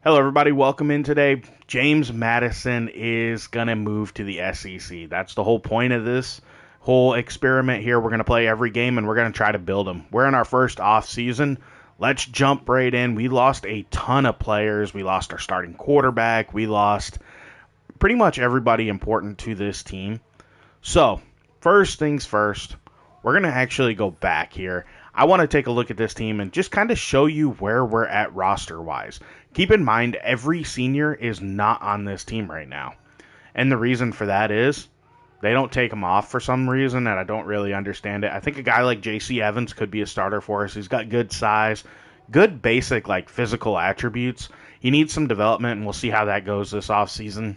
Hello, everybody. Welcome in today. James Madison is going to move to the SEC. That's the whole point of this whole experiment here. We're going to play every game and we're going to try to build them. We're in our first off season. Let's jump right in. We lost a ton of players. We lost our starting quarterback. We lost pretty much everybody important to this team. So, first things first, we're going to actually go back here. I want to take a look at this team and just kind of show you where we're at roster-wise. Keep in mind, every senior is not on this team right now. And the reason for that is they don't take them off for some reason, and I don't really understand it. I think a guy like J.C. Evans could be a starter for us. He's got good size, good basic physical attributes. He needs some development, and we'll see how that goes this offseason.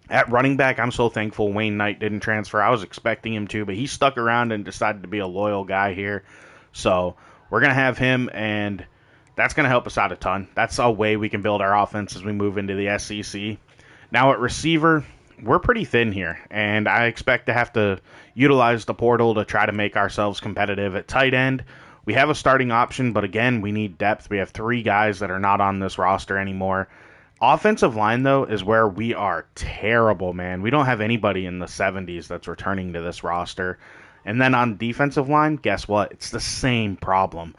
At running back, I'm so thankful Wayne Knight didn't transfer. I was expecting him to, but he stuck around and decided to be a loyal guy here. So we're going to have him, and that's going to help us out a ton. That's a way we can build our offense as we move into the SEC. Now at receiver, we're pretty thin here, and I expect to have to utilize the portal to try to make ourselves competitive. At tight end, we have a starting option, but again, we need depth. We have 3 guys that are not on this roster anymore. Offensive line, though, is where we are terrible, man. We don't have anybody in the 70s that's returning to this roster. And then on defensive line, guess what? It's the same problem,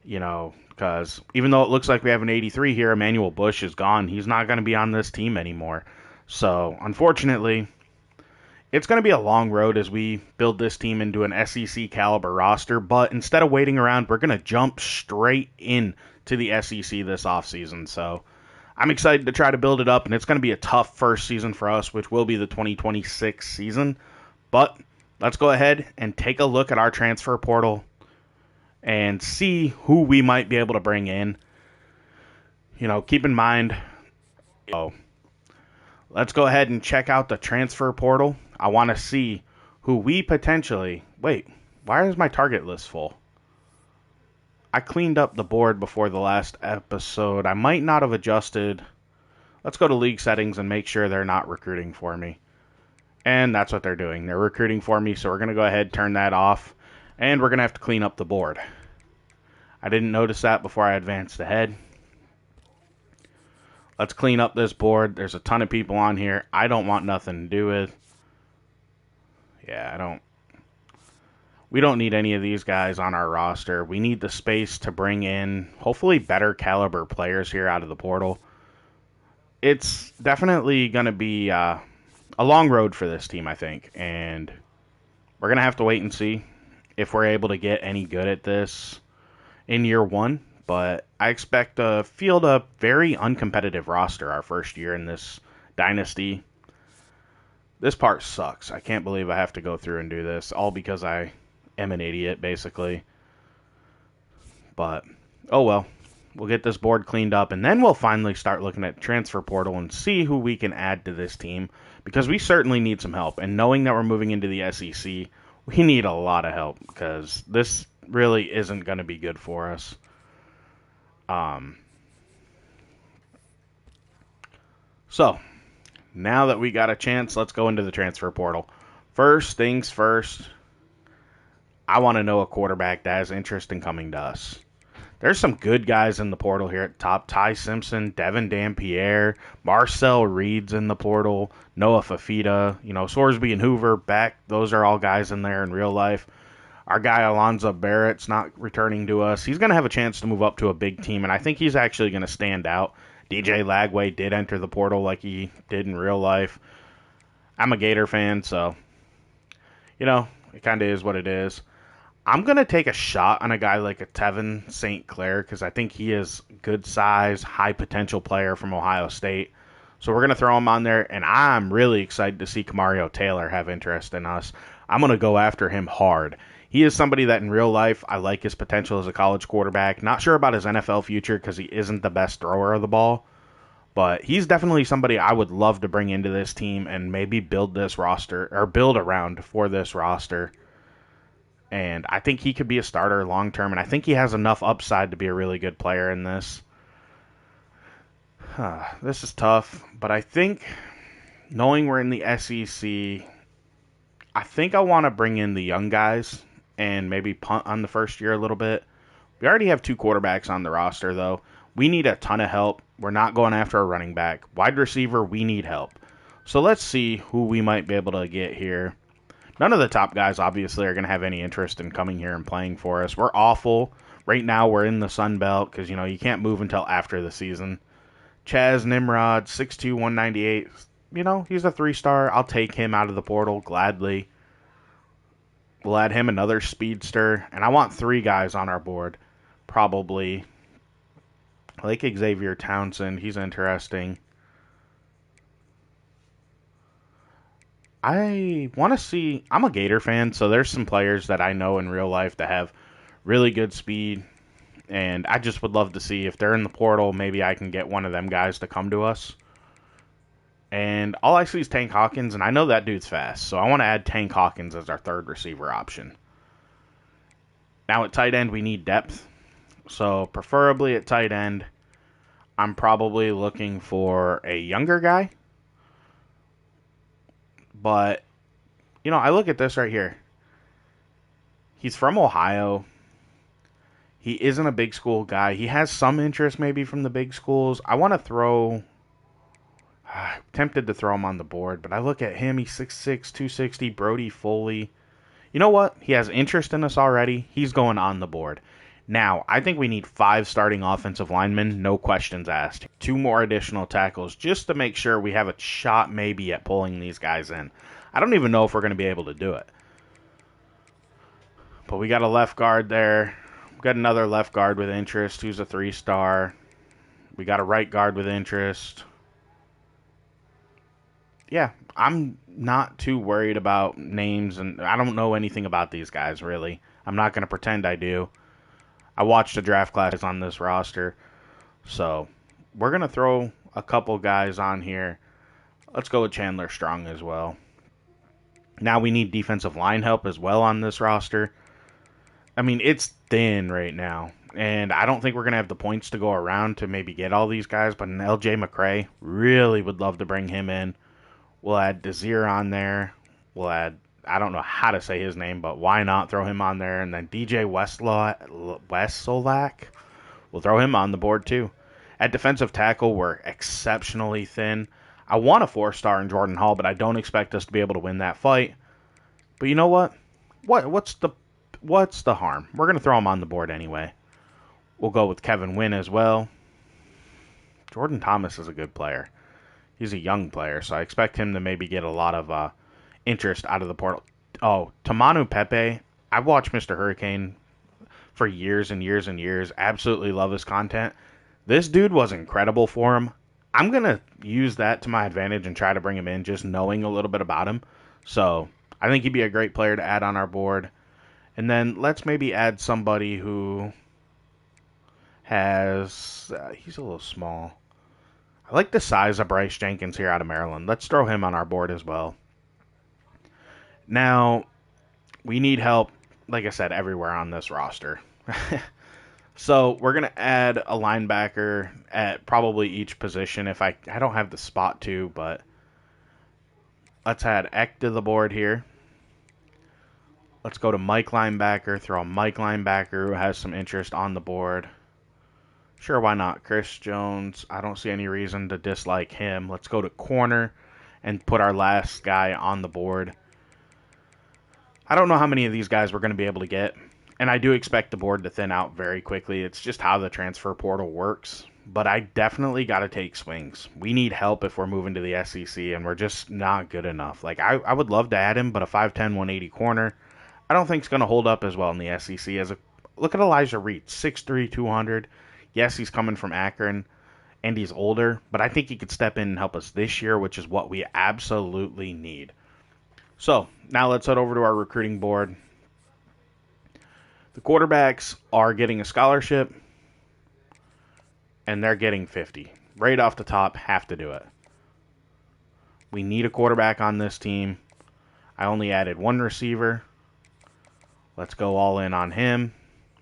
because even though it looks like we have an 83 here, Emmanuel Bush is gone. He's not going to be on this team anymore. So, unfortunately, it's going to be a long road as we build this team into an SEC caliber roster. But instead of waiting around, we're going to jump straight in to the SEC this offseason. So, I'm excited to try to build it up, and it's going to be a tough first season for us, which will be the 2026 season. But let's go ahead and take a look at our transfer portal and see who we might be able to bring in. Keep in mind, let's go ahead and check out the transfer portal. I want to see who we potentially... Wait, why is my target list full? I cleaned up the board before the last episode. I might not have adjusted. Let's go to league settings and make sure they're not recruiting for me. And that's what they're doing. They're recruiting for me, so we're going to go ahead and turn that off. And we're going to have to clean up the board. I didn't notice that before I advanced ahead. Let's clean up this board. There's a ton of people on here I don't want nothing to do with. Yeah, we don't need any of these guys on our roster. We need the space to bring in, hopefully, better caliber players here out of the portal. It's definitely going to be a long road for this team, I think. And we're going to have to wait and see if we're able to get any good at this in year one. But I expect to field a very uncompetitive roster our first year in this dynasty. This part sucks. I can't believe I have to go through and do this, all because I am an idiot, basically. But, oh well. We'll get this board cleaned up, and then we'll finally start looking at transfer portal and see who we can add to this team, because we certainly need some help. And knowing that we're moving into the SEC, we need a lot of help, because this really isn't going to be good for us. So, now that we got a chance, let's go into the transfer portal. First things first, I want to know a quarterback that has interest in coming to us. There's some good guys in the portal here at the top. Ty Simpson, Devin Dampierre, Marcel Reed's in the portal, Noah Fafita, Sorsby and Hoover, Beck. Those are all guys in there in real life. Our guy Alonzo Barrett's not returning to us. He's going to have a chance to move up to a big team, and I think he's actually going to stand out. DJ Lagway did enter the portal like he did in real life. I'm a Gator fan, so, it kind of is what it is. I'm going to take a shot on a guy like a Tevin St. Clair because I think he is good size, high potential player from Ohio State. So we're going to throw him on there, and I'm really excited to see Kamario Taylor have interest in us. I'm going to go after him hard. He is somebody that in real life I like his potential as a college quarterback. Not sure about his NFL future because he isn't the best thrower of the ball. But he's definitely somebody I would love to bring into this team and maybe build this roster or build around for this roster. And I think he could be a starter long term, and I think he has enough upside to be a really good player in this. This is tough, but I think knowing we're in the SEC, I think I want to bring in the young guys and maybe punt on the first year a little bit. We already have 2 quarterbacks on the roster, though. We need a ton of help. We're not going after a running back. Wide receiver, we need help. So let's see who we might be able to get here. None of the top guys, obviously, are going to have any interest in coming here and playing for us. We're awful. Right now, we're in the Sun Belt because, you can't move until after the season. Chaz Nimrod, 6'2", 198. He's a 3-star. I'll take him out of the portal gladly. We'll add him another speedster. And I want 3 guys on our board. Probably. I like Xavier Townsend. He's interesting. I want to see... I'm a Gator fan, so there's some players that I know in real life that have really good speed. And I just would love to see if they're in the portal, maybe I can get one of them guys to come to us. And all I see is Tank Hawkins, and I know that dude's fast. So I want to add Tank Hawkins as our third receiver option. Now at tight end, we need depth. So preferably at tight end, I'm probably looking for a younger guy. But, I look at this right here. He's from Ohio. He isn't a big school guy. He has some interest maybe from the big schools. I want to throw... I'm tempted to throw him on the board, but I look at him. He's 6'6", 260, Brody Foley. You know what? He has interest in us already. He's going on the board. Now, I think we need 5 starting offensive linemen, no questions asked. 2 more additional tackles just to make sure we have a shot maybe at pulling these guys in. I don't even know if we're going to be able to do it. But we got a left guard there. We got another left guard with interest who's a 3-star. We got a right guard with interest. Yeah, I'm not too worried about names, and I don't know anything about these guys, really. I'm not going to pretend I do. I watched the draft classes on this roster, so we're going to throw a couple guys on here. Let's go with Chandler Strong as well. Now we need defensive line help as well on this roster. I mean, it's thin right now, and I don't think we're going to have the points to go around to maybe get all these guys, but an LJ McCray, really would love to bring him in. We'll add Desir on there. We'll add, I don't know how to say his name, but why not throw him on there? And then DJ Wessolak, we'll throw him on the board too. At defensive tackle, we're exceptionally thin. I want a 4-star in Jordan Hall, but I don't expect us to be able to win that fight. But you know what? What's the harm? We're going to throw him on the board anyway. We'll go with Kevin Wynn as well. Jordan Thomas is a good player. He's a young player, so I expect him to maybe get a lot of interest out of the portal. Oh, Tamanu Pepe. I've watched Mr. Hurricane for years and years and years. Absolutely love his content. This dude was incredible for him. I'm going to use that to my advantage and try to bring him in, just knowing a little bit about him. So I think he'd be a great player to add on our board. And then let's maybe add somebody who has... he's a little small. I like the size of Bryce Jenkins here out of Maryland. Let's throw him on our board as well. Now, we need help, like I said, everywhere on this roster. So we're going to add a linebacker at probably each position. If I don't have the spot to, but let's add Eck to the board here. Let's go to Mike linebacker, throw a Mike linebacker who has some interest on the board. Sure, why not? Chris Jones, I don't see any reason to dislike him. Let's go to corner and put our last guy on the board. I don't know how many of these guys we're going to be able to get, and I do expect the board to thin out very quickly. It's just how the transfer portal works, but I definitely got to take swings. We need help if we're moving to the SEC, and we're just not good enough. Like, I would love to add him, but a 5'10", 180 corner, I don't think it's going to hold up as well in the SEC. Look at Elijah Reed, 6'3", 200. Yes, he's coming from Akron, and he's older, but I think he could step in and help us this year, which is what we absolutely need. So, now let's head over to our recruiting board. The quarterbacks are getting a scholarship, and they're getting 50. Right off the top, have to do it. We need a quarterback on this team. I only added 1 receiver. Let's go all in on him.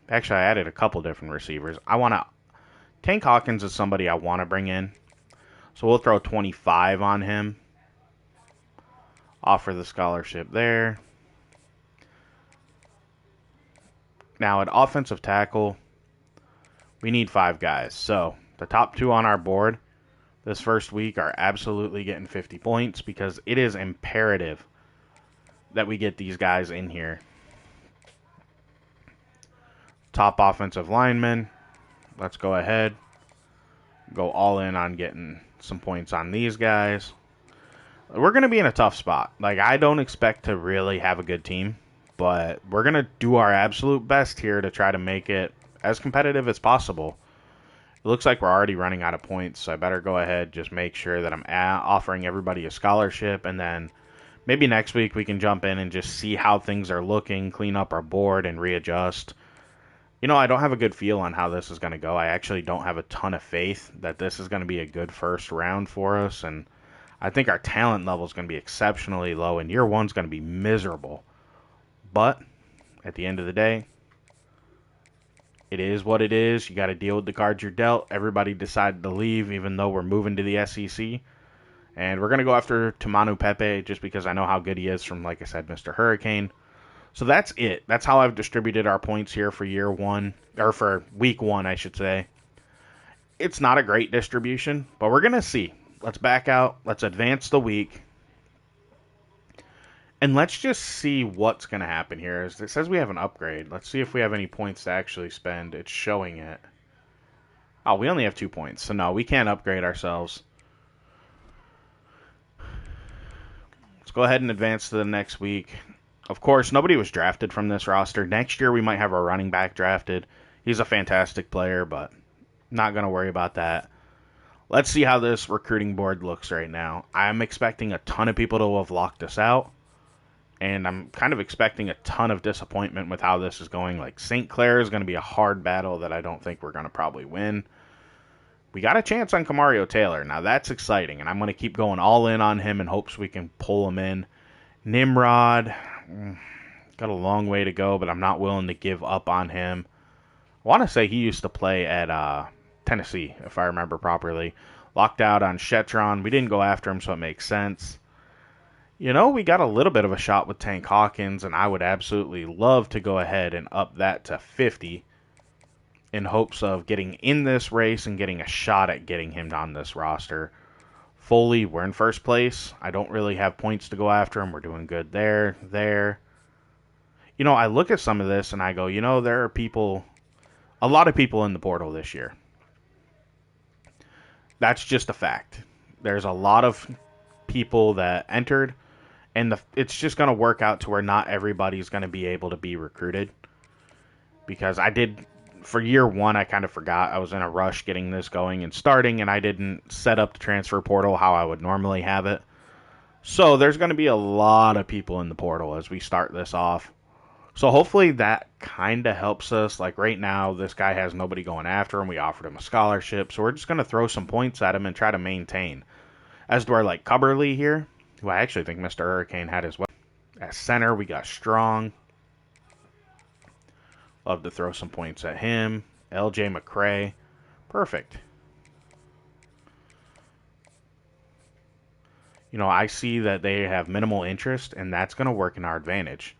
Actually, I added a couple different receivers. Tank Hawkins is somebody I want to bring in. So we'll throw 25 on him. Offer the scholarship there. Now at offensive tackle, we need 5 guys. So The top 2 on our board this first week are absolutely getting 50 points because it is imperative that we get these guys in here. Top offensive linemen. Let's go ahead. Go all in on getting some points on these guys. We're going to be in a tough spot. Like, I don't expect to really have a good team, but we're going to do our absolute best here to try to make it as competitive as possible. It looks like we're already running out of points, so I better go ahead, just make sure that I'm offering everybody a scholarship, and then maybe next week we can jump in and just see how things are looking, clean up our board, and readjust. You know, I don't have a good feel on how this is going to go. I actually don't have a ton of faith that this is going to be a good first round for us, and I think our talent level is going to be exceptionally low, and year one's going to be miserable. But at the end of the day, it is what it is. You got to deal with the cards you're dealt. Everybody decided to leave, even though we're moving to the SEC. And we're going to go after Tamanu Pepe just because I know how good he is from, like I said, Mr. Hurricane. So that's it. That's how I've distributed our points here for year one, or for week one, I should say. It's not a great distribution, but we're going to see. Let's back out. Let's advance the week. And let's just see what's going to happen here. It says we have an upgrade. Let's see if we have any points to actually spend. It's showing it. Oh, we only have 2 points. So, no, we can't upgrade ourselves. Let's go ahead and advance to the next week. Of course, nobody was drafted from this roster. Next year, we might have our running back drafted. He's a fantastic player, but not going to worry about that. Let's see how this recruiting board looks right now. I'm expecting a ton of people to have locked us out. And I'm kind of expecting a ton of disappointment with how this is going. Like, St. Clair is going to be a hard battle that I don't think we're going to probably win. We got a chance on Camario Taylor. Now, that's exciting, and I'm going to keep going all in on him in hopes we can pull him in. Nimrod, got a long way to go, but I'm not willing to give up on him. I want to say he used to play at Tennessee, if I remember properly. Locked out on Shetron. We didn't go after him, so it makes sense. You know, we got a little bit of a shot with Tank Hawkins, and I would absolutely love to go ahead and up that to 50 in hopes of getting in this race and getting a shot at getting him on this roster. Foley, we're in first place. I don't really have points to go after him. We're doing good there. You know, I look at some of this and I go, you know, there are people, a lot of people in the portal this year. That's just a fact. There's a lot of people that entered. And it's just going to work out to where not everybody's going to be able to be recruited. Because for year one, I kind of forgot. I was in a rush getting this going and starting, and I didn't set up the transfer portal how I would normally have it. So there's going to be a lot of people in the portal as we start this off. So hopefully that kind of helps us. Like right now, this guy has nobody going after him. We offered him a scholarship. So we're just going to throw some points at him and try to maintain. As do our, like, Cubberly here, who I actually think Mr. Hurricane had as well. At center, we got Strong. Love to throw some points at him. LJ McCray. Perfect. You know, I see that they have minimal interest, and that's going to work in our advantage.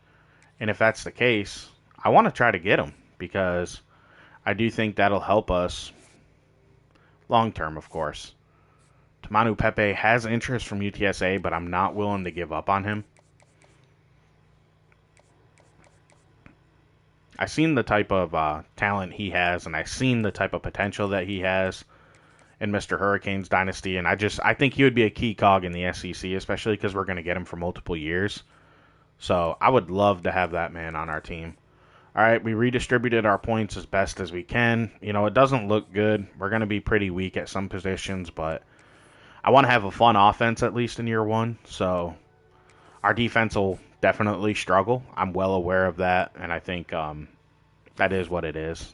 And if that's the case, I want to try to get them because I do think that'll help us long term, of course. Tamanu Pepe has interest from UTSA, but I'm not willing to give up on him. I've seen the type of talent he has, and I've seen the type of potential that he has in Mr. Hurricane's dynasty, and I think he would be a key cog in the SEC, especially because we're going to get him for multiple years. So I would love to have that man on our team. All right, we redistributed our points as best as we can. You know, it doesn't look good. We're going to be pretty weak at some positions, but I want to have a fun offense at least in year one. So our defense will definitely struggle. I'm well aware of that, and I think that is what it is.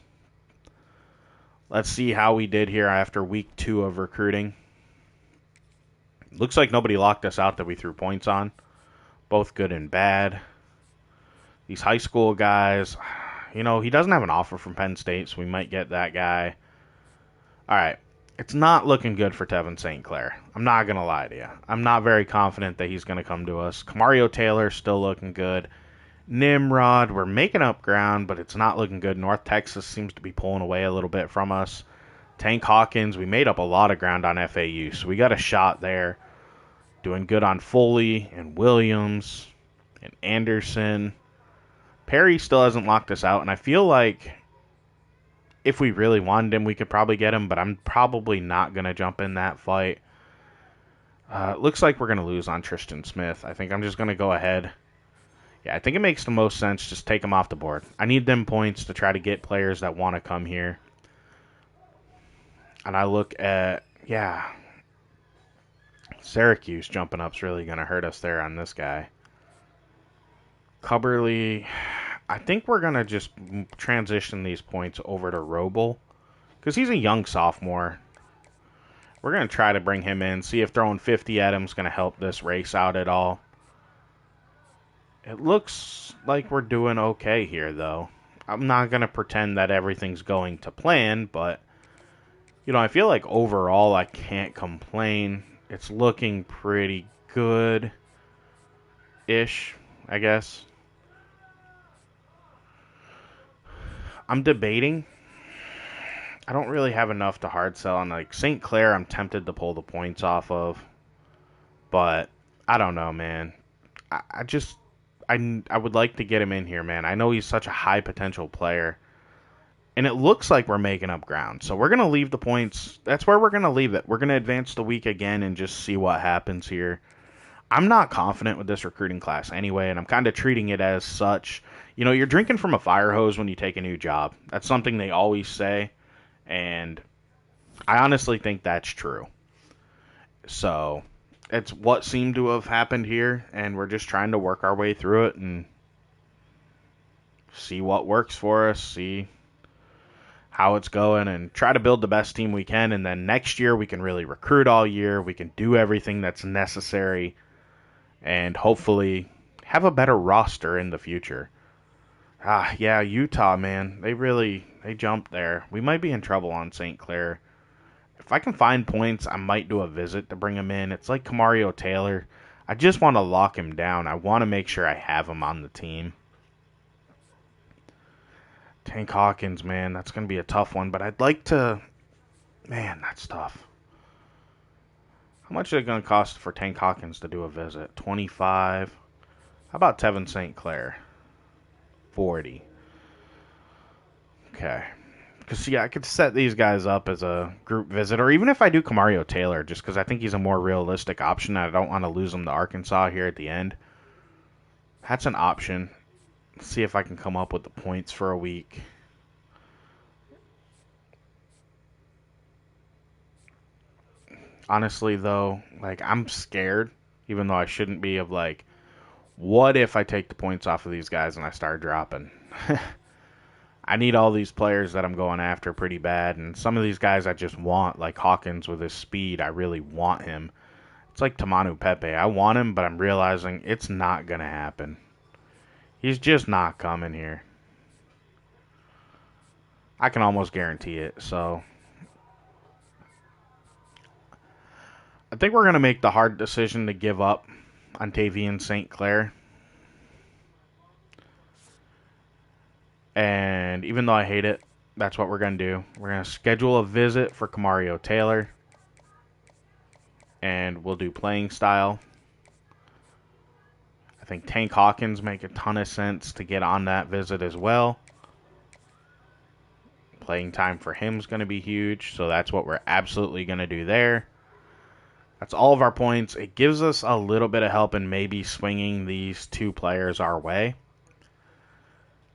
Let's see how we did here after week 2 of recruiting. Looks like nobody locked us out that we threw points on. Both good and bad. These high school guys, you know, he doesn't have an offer from Penn State, so we might get that guy. All right, it's not looking good for Tevin St. Clair. I'm not going to lie to you. I'm not very confident that he's going to come to us. Camario Taylor still looking good. Nimrod, we're making up ground, but it's not looking good. North Texas seems to be pulling away a little bit from us. Tank Hawkins, we made up a lot of ground on FAU, so we got a shot there. Doing good on Foley and Williams and Anderson. Perry still hasn't locked us out, and I feel like if we really wanted him, we could probably get him, but I'm probably not going to jump in that fight. Looks like we're going to lose on Tristan Smith. I think I'm just going to go ahead. Yeah, I think it makes the most sense just take him off the board. I need them points to try to get players that want to come here. And I look at, yeah, Syracuse jumping up is really going to hurt us there on this guy. Cubberly, I think we're going to just transition these points over to Roble because he's a young sophomore. We're going to try to bring him in, see if throwing 50 at him is going to help this race out at all. It looks like we're doing okay here, though. I'm not going to pretend that everything's going to plan, but, you know, I feel like overall I can't complain. It's looking pretty good-ish, I guess. I'm debating. I don't really have enough to hard sell on, like, St. Clair I'm tempted to pull the points off of, but I don't know, man. I would like to get him in here, man. I know he's such a high potential player. And it looks like we're making up ground. So we're going to leave the points. That's where we're going to leave it. We're going to advance the week again and just see what happens here. I'm not confident with this recruiting class anyway, and I'm kind of treating it as such. You know, you're drinking from a fire hose when you take a new job. That's something they always say. And I honestly think that's true. So it's what seemed to have happened here, and we're just trying to work our way through it and see what works for us, see how it's going, and try to build the best team we can. And then next year we can really recruit all year. We can do everything that's necessary and hopefully have a better roster in the future. Yeah, Utah, man. They jumped there. We might be in trouble on St. Clair. If I can find points, I might do a visit to bring him in. It's like Kamario Taylor. I just want to lock him down. I want to make sure I have him on the team. Tank Hawkins, man, that's going to be a tough one. But I'd like to... Man, that's tough. How much is it going to cost for Tank Hawkins to do a visit? 25. How about Tevin St. Clair? 40. Okay. Because, see, I could set these guys up as a group visit, or even if I do Kamario Taylor, just because I think he's a more realistic option. I don't want to lose him to Arkansas here at the end. That's an option. Let's see if I can come up with the points for a week. Honestly, though, like, I'm scared, even though I shouldn't be, of, like, what if I take the points off of these guys and I start dropping? I need all these players that I'm going after pretty bad, and some of these guys I just want, like Hawkins with his speed. I really want him. It's like Tamanu Pepe. I want him, but I'm realizing it's not going to happen. He's just not coming here. I can almost guarantee it, so I think we're going to make the hard decision to give up on Tavian St. Clair. And even though I hate it, that's what we're going to do. We're going to schedule a visit for Kamario Taylor. And we'll do playing style. I think Tank Hawkins make a ton of sense to get on that visit as well. Playing time for him is going to be huge. So that's what we're absolutely going to do there. That's all of our points. It gives us a little bit of help in maybe swinging these two players our way.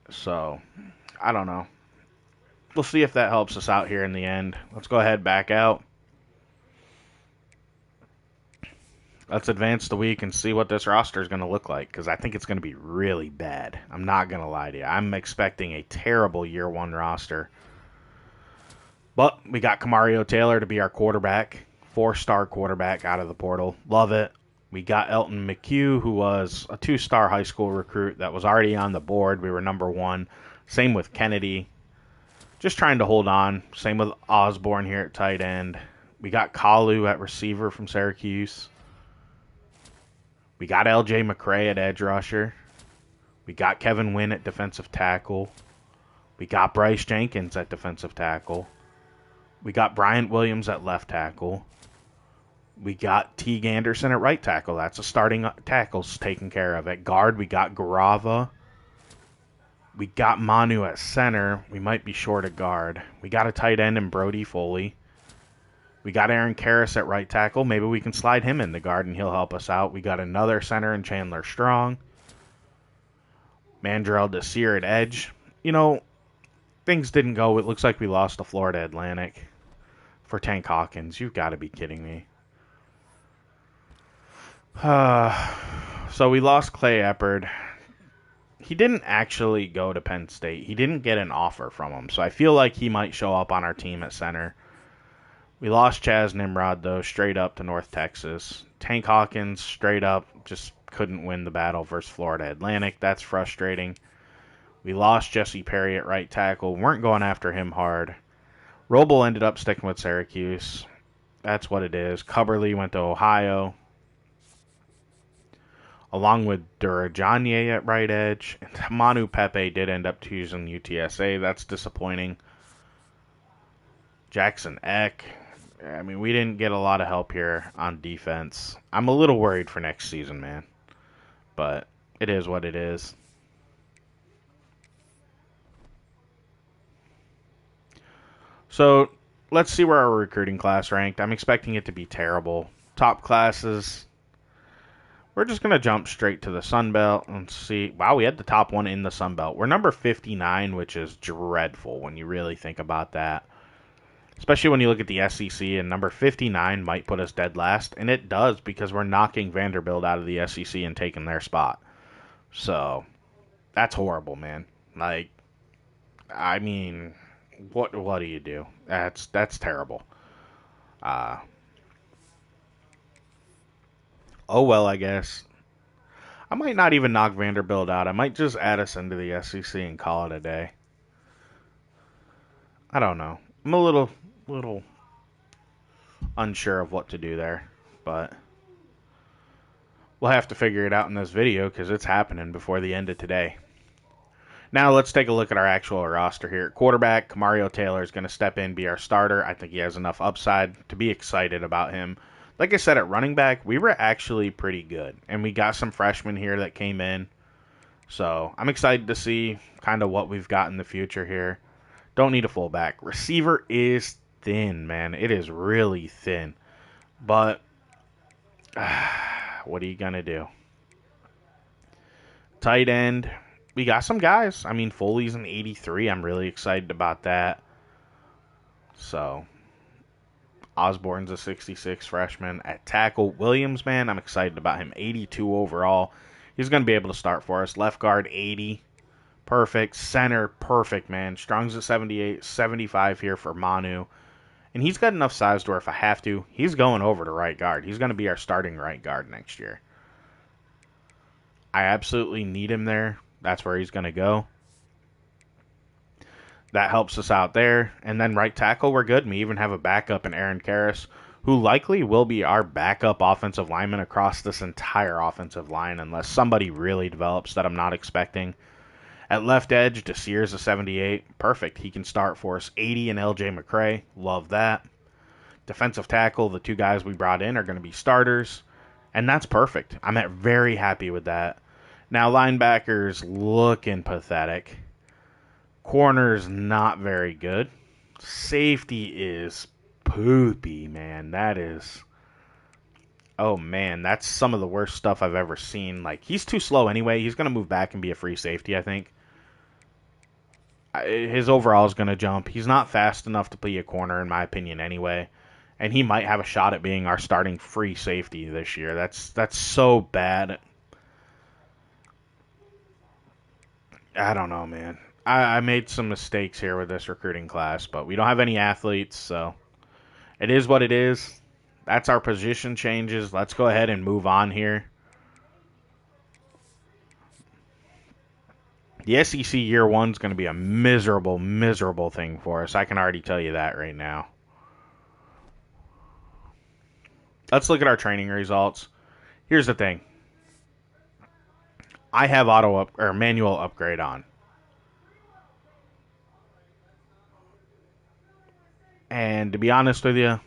So, I don't know. We'll see if that helps us out here in the end. Let's go ahead, back out. Let's advance the week and see what this roster is going to look like, because I think it's going to be really bad. I'm not going to lie to you. I'm expecting a terrible year one roster. But we got Kamario Taylor to be our quarterback. 4-star quarterback out of the portal. Love it. We got Elton McHugh, who was a 2-star high school recruit that was already on the board. We were number 1. Same with Kennedy. Just trying to hold on. Same with Osborne here at tight end. We got Kalu at receiver from Syracuse. We got LJ McCray at edge rusher. We got Kevin Wynn at defensive tackle. We got Bryce Jenkins at defensive tackle. We got Bryant Williams at left tackle. We got Teague Anderson at right tackle. That's a starting tackles taken care of. At guard, we got Garava. We got Manu at center. We might be short at guard. We got a tight end in Brody Foley. We got Aaron Karras at right tackle. Maybe we can slide him in the guard and he'll help us out. We got another center in Chandler Strong. Mandrell Desir at edge. You know, things didn't go. It looks like we lost to Florida Atlantic for Tank Hawkins. You've got to be kidding me. So we lost Clay Eppard. He didn't actually go to Penn State. He didn't get an offer from him. So I feel like he might show up on our team at center. We lost Chaz Nimrod, though, straight up to North Texas. Tank Hawkins, straight up, just couldn't win the battle versus Florida Atlantic. That's frustrating. We lost Jesse Perry at right tackle. Weren't going after him hard. Roble ended up sticking with Syracuse. That's what it is. Cubberly went to Ohio, along with Durajanye at right edge. And Manu Pepe did end up choosing UTSA. That's disappointing. Jackson Eck. I mean, we didn't get a lot of help here on defense. I'm a little worried for next season, man. But it is what it is. So let's see where our recruiting class ranked. I'm expecting it to be terrible. Top classes, we're just going to jump straight to the Sun Belt and see. Wow, we had the top one in the Sun Belt. We're number 59, which is dreadful when you really think about that. Especially when you look at the SEC, and number 59 might put us dead last. And it does, because we're knocking Vanderbilt out of the SEC and taking their spot. So, that's horrible, man. Like, I mean, what do you do? That's terrible. Oh, well, I guess. I might not even knock Vanderbilt out. I might just add us into the SEC and call it a day. I don't know. I'm a little unsure of what to do there, but we'll have to figure it out in this video because it's happening before the end of today. Now let's take a look at our actual roster here. Quarterback, Mario Taylor is going to step in, be our starter. I think he has enough upside to be excited about him. Like I said, at running back, we were actually pretty good, and we got some freshmen here that came in. So I'm excited to see kind of what we've got in the future here. Don't need a fullback. Receiver is thin, man. It is really thin. But what are you going to do? Tight end. We got some guys. I mean, Foley's an 83. I'm really excited about that. So, Osborne's a 66 freshman. At tackle, Williams, man, I'm excited about him. 82 overall. He's going to be able to start for us. Left guard, 80. Perfect. Center, perfect, man. Strong's at 78, 75 here for Manu. And he's got enough size to where if I have to, he's going over to right guard. He's going to be our starting right guard next year. I absolutely need him there. That's where he's going to go. That helps us out there. And then right tackle, we're good. We even have a backup in Aaron Karras, who likely will be our backup offensive lineman across this entire offensive line unless somebody really develops that I'm not expecting. At left edge, Desir's a 78. Perfect. He can start for us. 80 and LJ McCray. Love that. Defensive tackle, the two guys we brought in are going to be starters. And that's perfect. I'm very happy with that. Now, linebackers looking pathetic. Corner's not very good. Safety is poopy, man. That is... Oh, man. That's some of the worst stuff I've ever seen. Like, he's too slow anyway. He's going to move back and be a free safety, I think. His overall is going to jump. He's not fast enough to be a corner, in my opinion, anyway. And he might have a shot at being our starting free safety this year. That's so bad. I don't know, man. I made some mistakes here with this recruiting class, but we don't have any athletes, so it is what it is. That's our position changes. Let's go ahead and move on here. The SEC year one is going to be a miserable, miserable thing for us. I can already tell you that right now. Let's look at our training results. Here's the thing. I have manual upgrade on. And to be honest with you,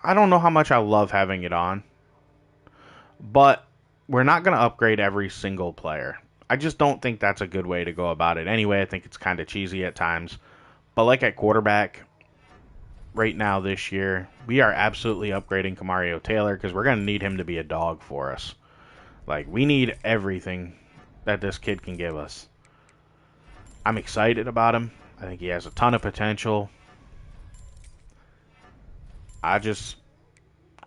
I don't know how much I love having it on. But we're not going to upgrade every single player. I just don't think that's a good way to go about it. Anyway, I think it's kind of cheesy at times. But like at quarterback, right now this year, we are absolutely upgrading Kamario Taylor because we're going to need him to be a dog for us. Like, we need everything that this kid can give us. I'm excited about him. I think he has a ton of potential. I just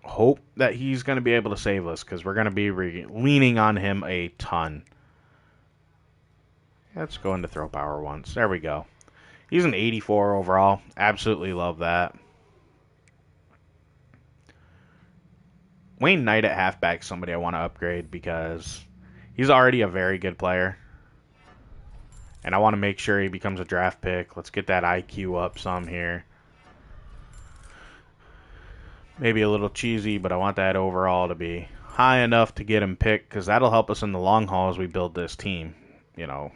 hope that he's going to be able to save us because we're going to be leaning on him a ton. Let's go into throw power once. There we go. He's an 84 overall. Absolutely love that. Wayne Knight at halfback is somebody I want to upgrade because he's already a very good player. And I want to make sure he becomes a draft pick. Let's get that IQ up some here. Maybe a little cheesy, but I want that overall to be high enough to get him picked because that'll help us in the long haul as we build this team. You know,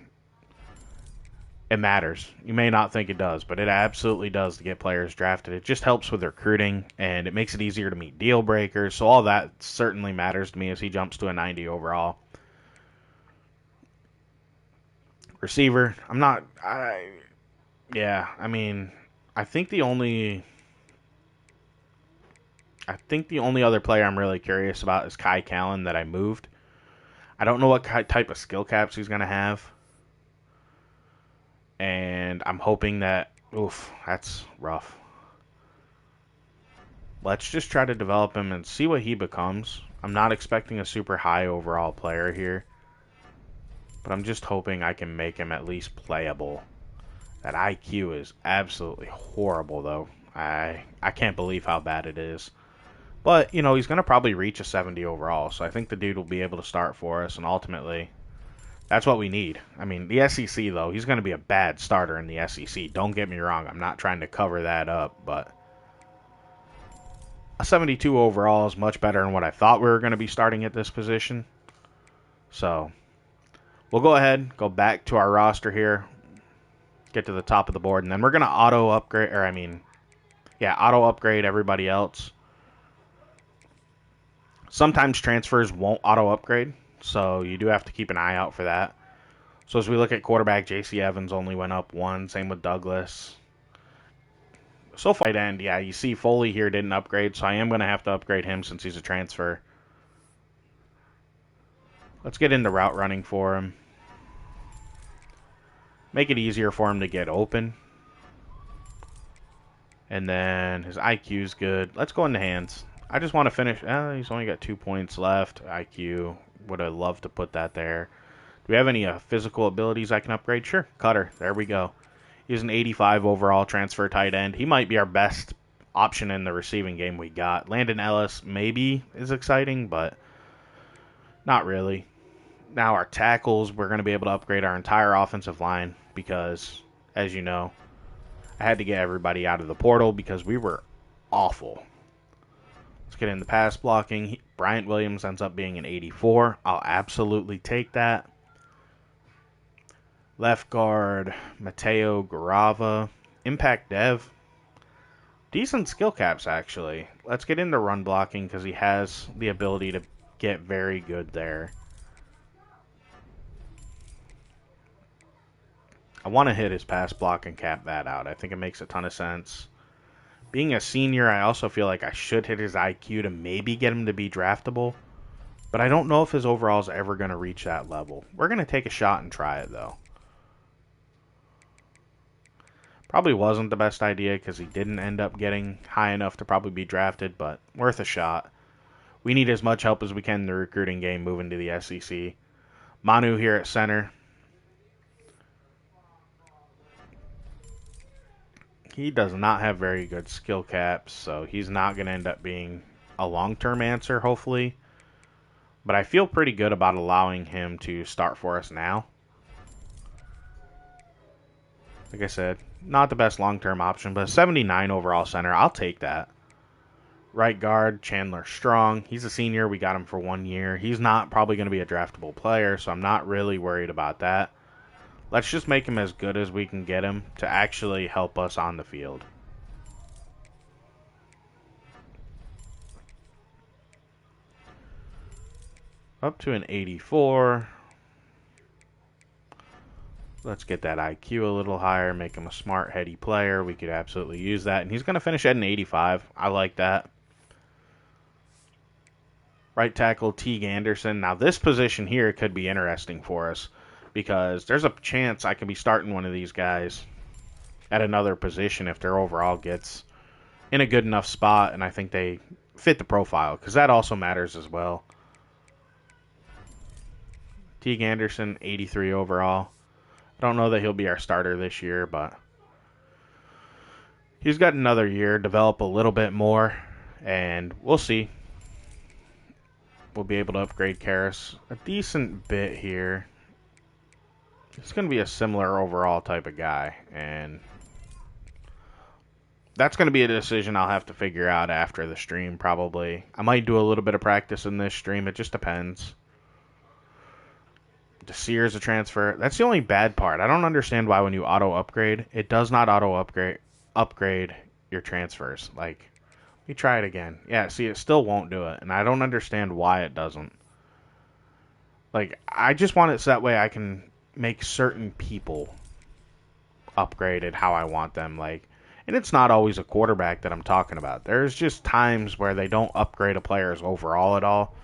it matters. You may not think it does, but it absolutely does to get players drafted. It just helps with recruiting, and it makes it easier to meet deal breakers. So all that certainly matters to me as he jumps to a 90 overall. Receiver, I think the only other player I'm really curious about is Kai Callan that I moved. I don't know what type of skill caps he's going to have. And I'm hoping that... Oof, that's rough. Let's just try to develop him and see what he becomes. I'm not expecting a super high overall player here. But I'm just hoping I can make him at least playable. That IQ is absolutely horrible, though. I can't believe how bad it is. But, you know, he's going to probably reach a 70 overall. So I think the dude will be able to start for us. And ultimately, that's what we need. I mean, the SEC, though, he's going to be a bad starter in the SEC. Don't get me wrong. I'm not trying to cover that up. But a 72 overall is much better than what I thought we were going to be starting at this position. So we'll go ahead, go back to our roster here, get to the top of the board, and then we're going to auto upgrade everybody else. Sometimes transfers won't auto upgrade, so you do have to keep an eye out for that. So as we look at quarterback, J.C. Evans only went up 1, same with Douglas. So far, tight end, yeah, you see Foley here didn't upgrade, so I am going to have to upgrade him since he's a transfer. Let's get into route running for him. Make it easier for him to get open. And then his IQ's good. Let's go into hands. I just want to finish. He's only got 2 points left. IQ. Would have loved to put that there. Do we have any physical abilities I can upgrade? Sure. Cutter. There we go. He's an 85 overall transfer tight end. He might be our best option in the receiving game we got. Landon Ellis maybe is exciting, but not really. Now our tackles, we're going to be able to upgrade our entire offensive line because, as you know, I had to get everybody out of the portal because we were awful. Let's get into pass blocking. Bryant Williams ends up being an 84. I'll absolutely take that. Left guard, Mateo Garava. Impact Dev. Decent skill caps, actually. Let's get into run blocking because he has the ability to get very good there. I want to hit his pass block and cap that out. I think it makes a ton of sense. Being a senior, I also feel like I should hit his IQ to maybe get him to be draftable. But I don't know if his overall is ever going to reach that level. We're going to take a shot and try it, though. Probably wasn't the best idea because he didn't end up getting high enough to probably be drafted, but worth a shot. We need as much help as we can in the recruiting game moving to the SEC. Manu here at center. He does not have very good skill caps, so he's not going to end up being a long-term answer, hopefully. But I feel pretty good about allowing him to start for us now. Like I said, not the best long-term option, but a 79 overall center, I'll take that. Right guard, Chandler Strong. He's a senior. We got him for 1 year. He's not probably going to be a draftable player, so I'm not really worried about that. Let's just make him as good as we can get him to actually help us on the field. Up to an 84. Let's get that IQ a little higher, make him a smart, heady player. We could absolutely use that. And he's going to finish at an 85. I like that. Right tackle, Teague Anderson. Now, this position here could be interesting for us because there's a chance I could be starting one of these guys at another position if their overall gets in a good enough spot and I think they fit the profile, because that also matters as well. Teague Anderson, 83 overall. I don't know that he'll be our starter this year, but he's got another year, develop a little bit more, and we'll see. We'll be able to upgrade Karras a decent bit here. He's going to be a similar overall type of guy, and that's going to be a decision I'll have to figure out after the stream, probably. I might do a little bit of practice in this stream. It just depends. Desir's a transfer. That's the only bad part. I don't understand why when you auto-upgrade, it does not auto-upgrade your transfers. Like, let me try it again. Yeah, see, it still won't do it, and I don't understand why it doesn't. Like, I just want it so that way I can make certain people upgraded how I want them. Like, and it's not always a quarterback that I'm talking about. There's just times where they don't upgrade a player's overall at all,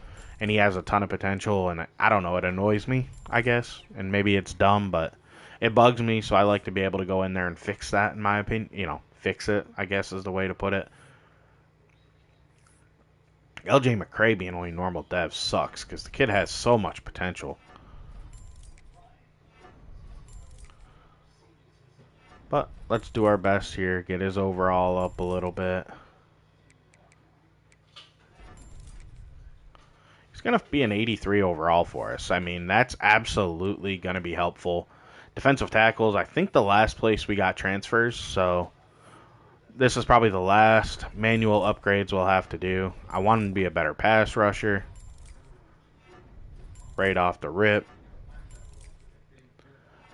and he has a ton of potential, and I don't know, it annoys me, I guess. And maybe it's dumb, but it bugs me, so I like to be able to go in there and fix that, in my opinion. You know, fix it, I guess is the way to put it. LJ McCray being only normal dev sucks, because the kid has so much potential. But let's do our best here, get his overall up a little bit. He's going to be an 83 overall for us. I mean, that's absolutely going to be helpful. Defensive tackles, I think the last place we got transfers, so this is probably the last manual upgrades we'll have to do. I want him to be a better pass rusher. Right off the rip.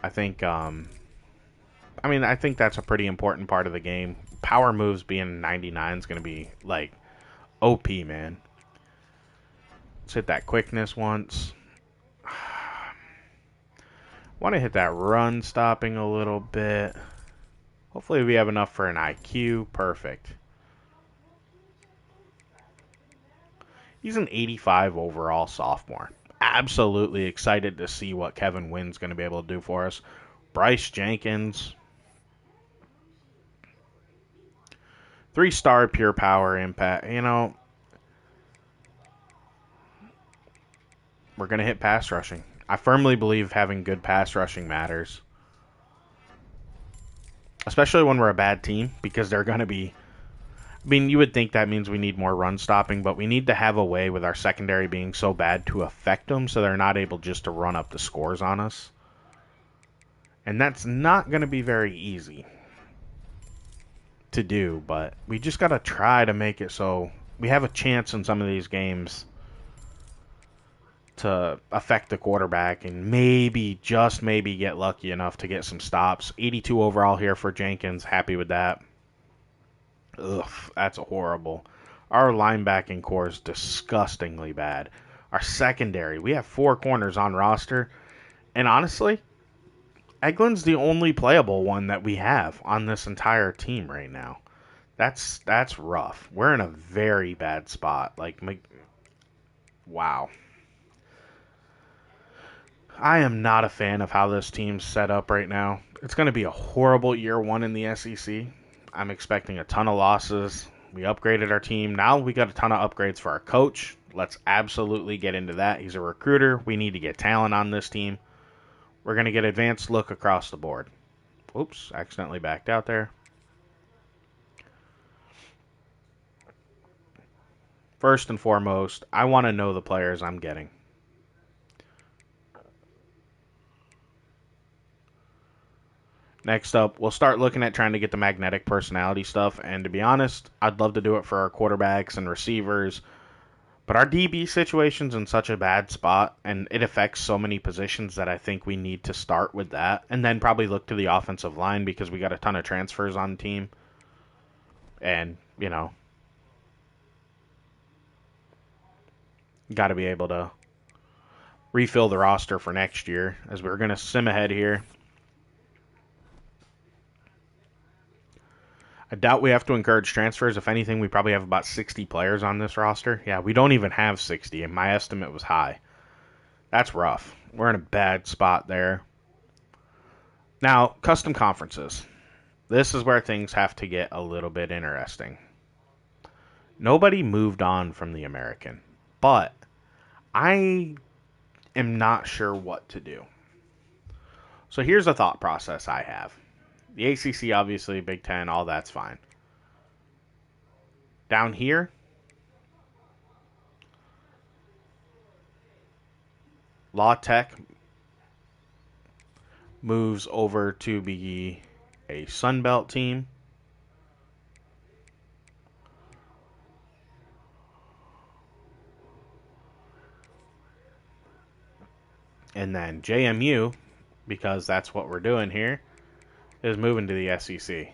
I think, I think that's a pretty important part of the game. Power moves being 99 is going to be, like, OP, man. Let's hit that quickness once. Want to hit that run stopping a little bit. Hopefully we have enough for an IQ. Perfect. He's an 85 overall sophomore. Absolutely excited to see what Kevin Wynn's going to be able to do for us. Bryce Jenkins. 3-star pure power impact. You know, we're going to hit pass rushing. I firmly believe having good pass rushing matters. Especially when we're a bad team, because they're going to be... I mean, you would think that means we need more run stopping, but we need to have a way with our secondary being so bad to affect them so they're not able just to run up the scores on us. And that's not going to be very easy to do, but we just got to try to make it so we have a chance in some of these games to affect the quarterback and maybe, just maybe, get lucky enough to get some stops. 82 overall here for Jenkins. Happy with that. Ugh, that's horrible. Our linebacking core is disgustingly bad. Our secondary, we have 4 corners on roster, and honestly, Eglin's the only playable one that we have on this entire team right now. That's rough. We're in a very bad spot. Like, wow. I am not a fan of how this team's set up right now. It's going to be a horrible year 1 in the SEC. I'm expecting a ton of losses. We upgraded our team. Now we got a ton of upgrades for our coach. Let's absolutely get into that. He's a recruiter. We need to get talent on this team. We're going to get advanced look across the board. Oops, accidentally backed out there. First and foremost, I want to know the players I'm getting. Next up, we'll start looking at trying to get the magnetic personality stuff. And to be honest, I'd love to do it for our quarterbacks and receivers. But our DB situation's in such a bad spot, and it affects so many positions that I think we need to start with that. And then probably look to the offensive line because we got a ton of transfers on the team. And, you know, got to be able to refill the roster for next year, as we're going to sim ahead here. I doubt we have to encourage transfers. If anything, we probably have about 60 players on this roster. Yeah, we don't even have 60, and my estimate was high. That's rough. We're in a bad spot there. Now, custom conferences. This is where things have to get a little bit interesting. Nobody moved on from the American, but I am not sure what to do. So here's a thought process I have. The ACC, obviously, Big Ten, all that's fine. Down here, La Tech moves over to be a Sun Belt team. And then JMU, because that's what we're doing here, is moving to the SEC.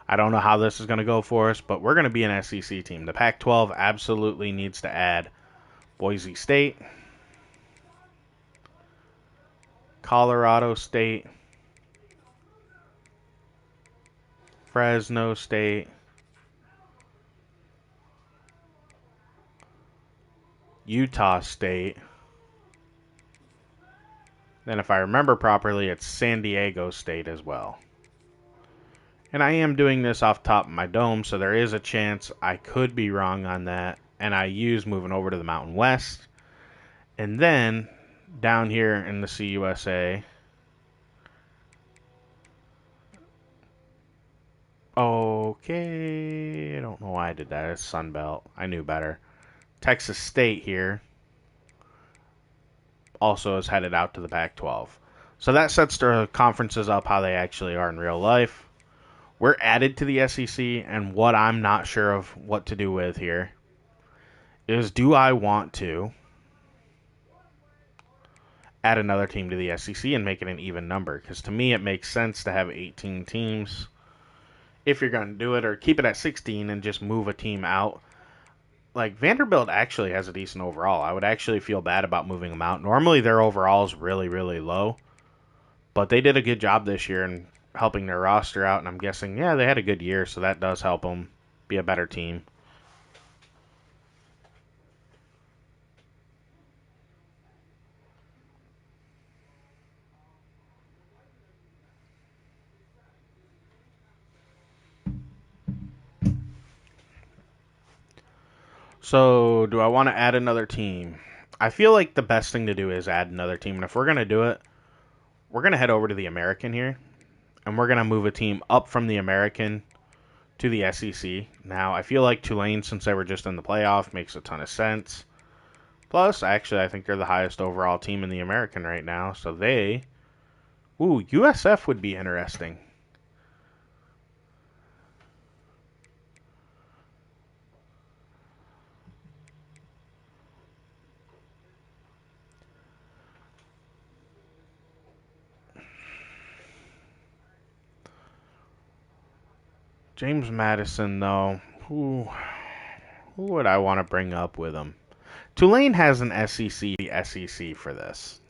I don't know how this is going to go for us, but we're going to be an SEC team. The Pac-12 absolutely needs to add Boise State, Colorado State, Fresno State, Utah State. Then if I remember properly, it's San Diego State as well. And I am doing this off top of my dome, so there is a chance I could be wrong on that. And I use moving over to the Mountain West. And then down here in the CUSA, okay, I don't know why I did that. It's Sun Belt. I knew better. Texas State here also is headed out to the Pac-12. So that sets the conferences up how they actually are in real life. We're added to the SEC, and what I'm not sure of what to do with here is, do I want to add another team to the SEC and make it an even number? Because to me, it makes sense to have 18 teams if you're going to do it, or keep it at 16 and just move a team out. Like, Vanderbilt actually has a decent overall. I would actually feel bad about moving them out. Normally, their overall is really, really low, but they did a good job this year in helping their roster out, and I'm guessing, yeah, they had a good year, so that does help them be a better team. So, do I want to add another team? I feel like the best thing to do is add another team, and if we're going to do it, we're going to head over to the American here, and we're going to move a team up from the American to the SEC. Now, I feel like Tulane, since they were just in the playoff, makes a ton of sense. Plus, actually, I think they're the highest overall team in the American right now, so they... Ooh, USF would be interesting. James Madison, though, who would I want to bring up with him? Tulane has an SEC for this.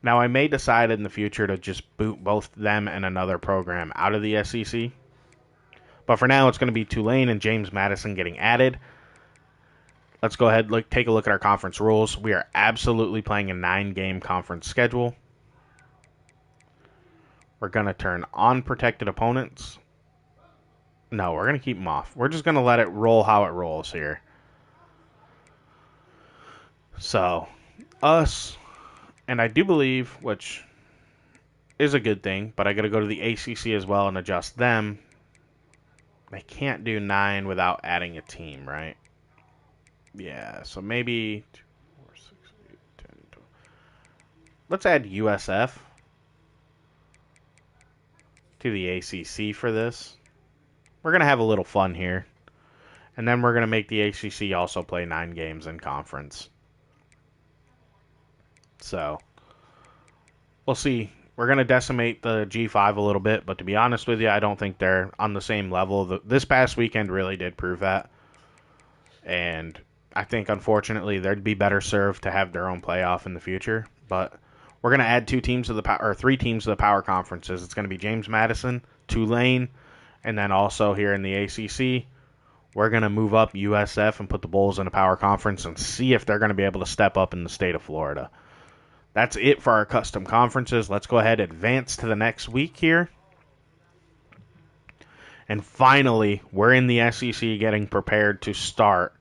Now, I may decide in the future to just boot both them and another program out of the SEC. But for now, it's going to be Tulane and James Madison getting added. Let's go ahead and take a look at our conference rules. We are absolutely playing a 9-game conference schedule. We're going to turn on protected opponents. No, we're going to keep them off. We're just going to let it roll how it rolls here. So, us, and I do believe, which is a good thing, but I got to go to the ACC as well and adjust them. I can't do 9 without adding a team, right? Yeah, so maybe 2, 4, 6, 8, 10, 12. Let's add USF to the ACC for this. We're going to have a little fun here. And then we're going to make the ACC also play 9 games in conference. So, we'll see. We're going to decimate the G5 a little bit, but to be honest with you, I don't think they're on the same level. This past weekend really did prove that. And I think, unfortunately, they'd be better served to have their own playoff in the future. But we're going to add 2 teams to the or 3 teams to the power conferences. It's going to be James Madison, Tulane, and then also here in the ACC, we're going to move up USF and put the Bulls in a power conference and see if they're going to be able to step up in the state of Florida. That's it for our custom conferences. Let's go ahead and advance to the next week here. And finally, we're in the SEC getting prepared to start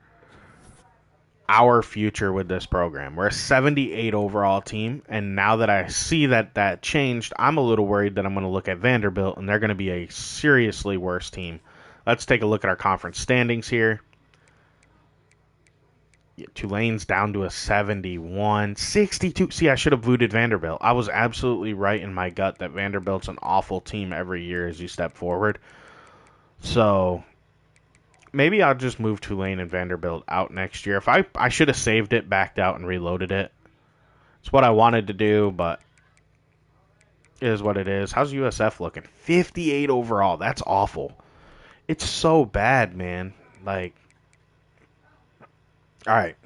our future with this program. We're a 78 overall team, and now that I see that changed, I'm a little worried that I'm going to look at Vanderbilt, and they're going to be a seriously worse team. Let's take a look at our conference standings here. Tulane's down to a 71. 62. See, I should have voted Vanderbilt. I was absolutely right in my gut that Vanderbilt's an awful team every year as you step forward. So maybe I'll just move Tulane and Vanderbilt out next year. If I should have saved it, backed out, and reloaded it. It's what I wanted to do, but it is what it is. How's USF looking? 58 overall. That's awful. It's so bad, man. Like, all right.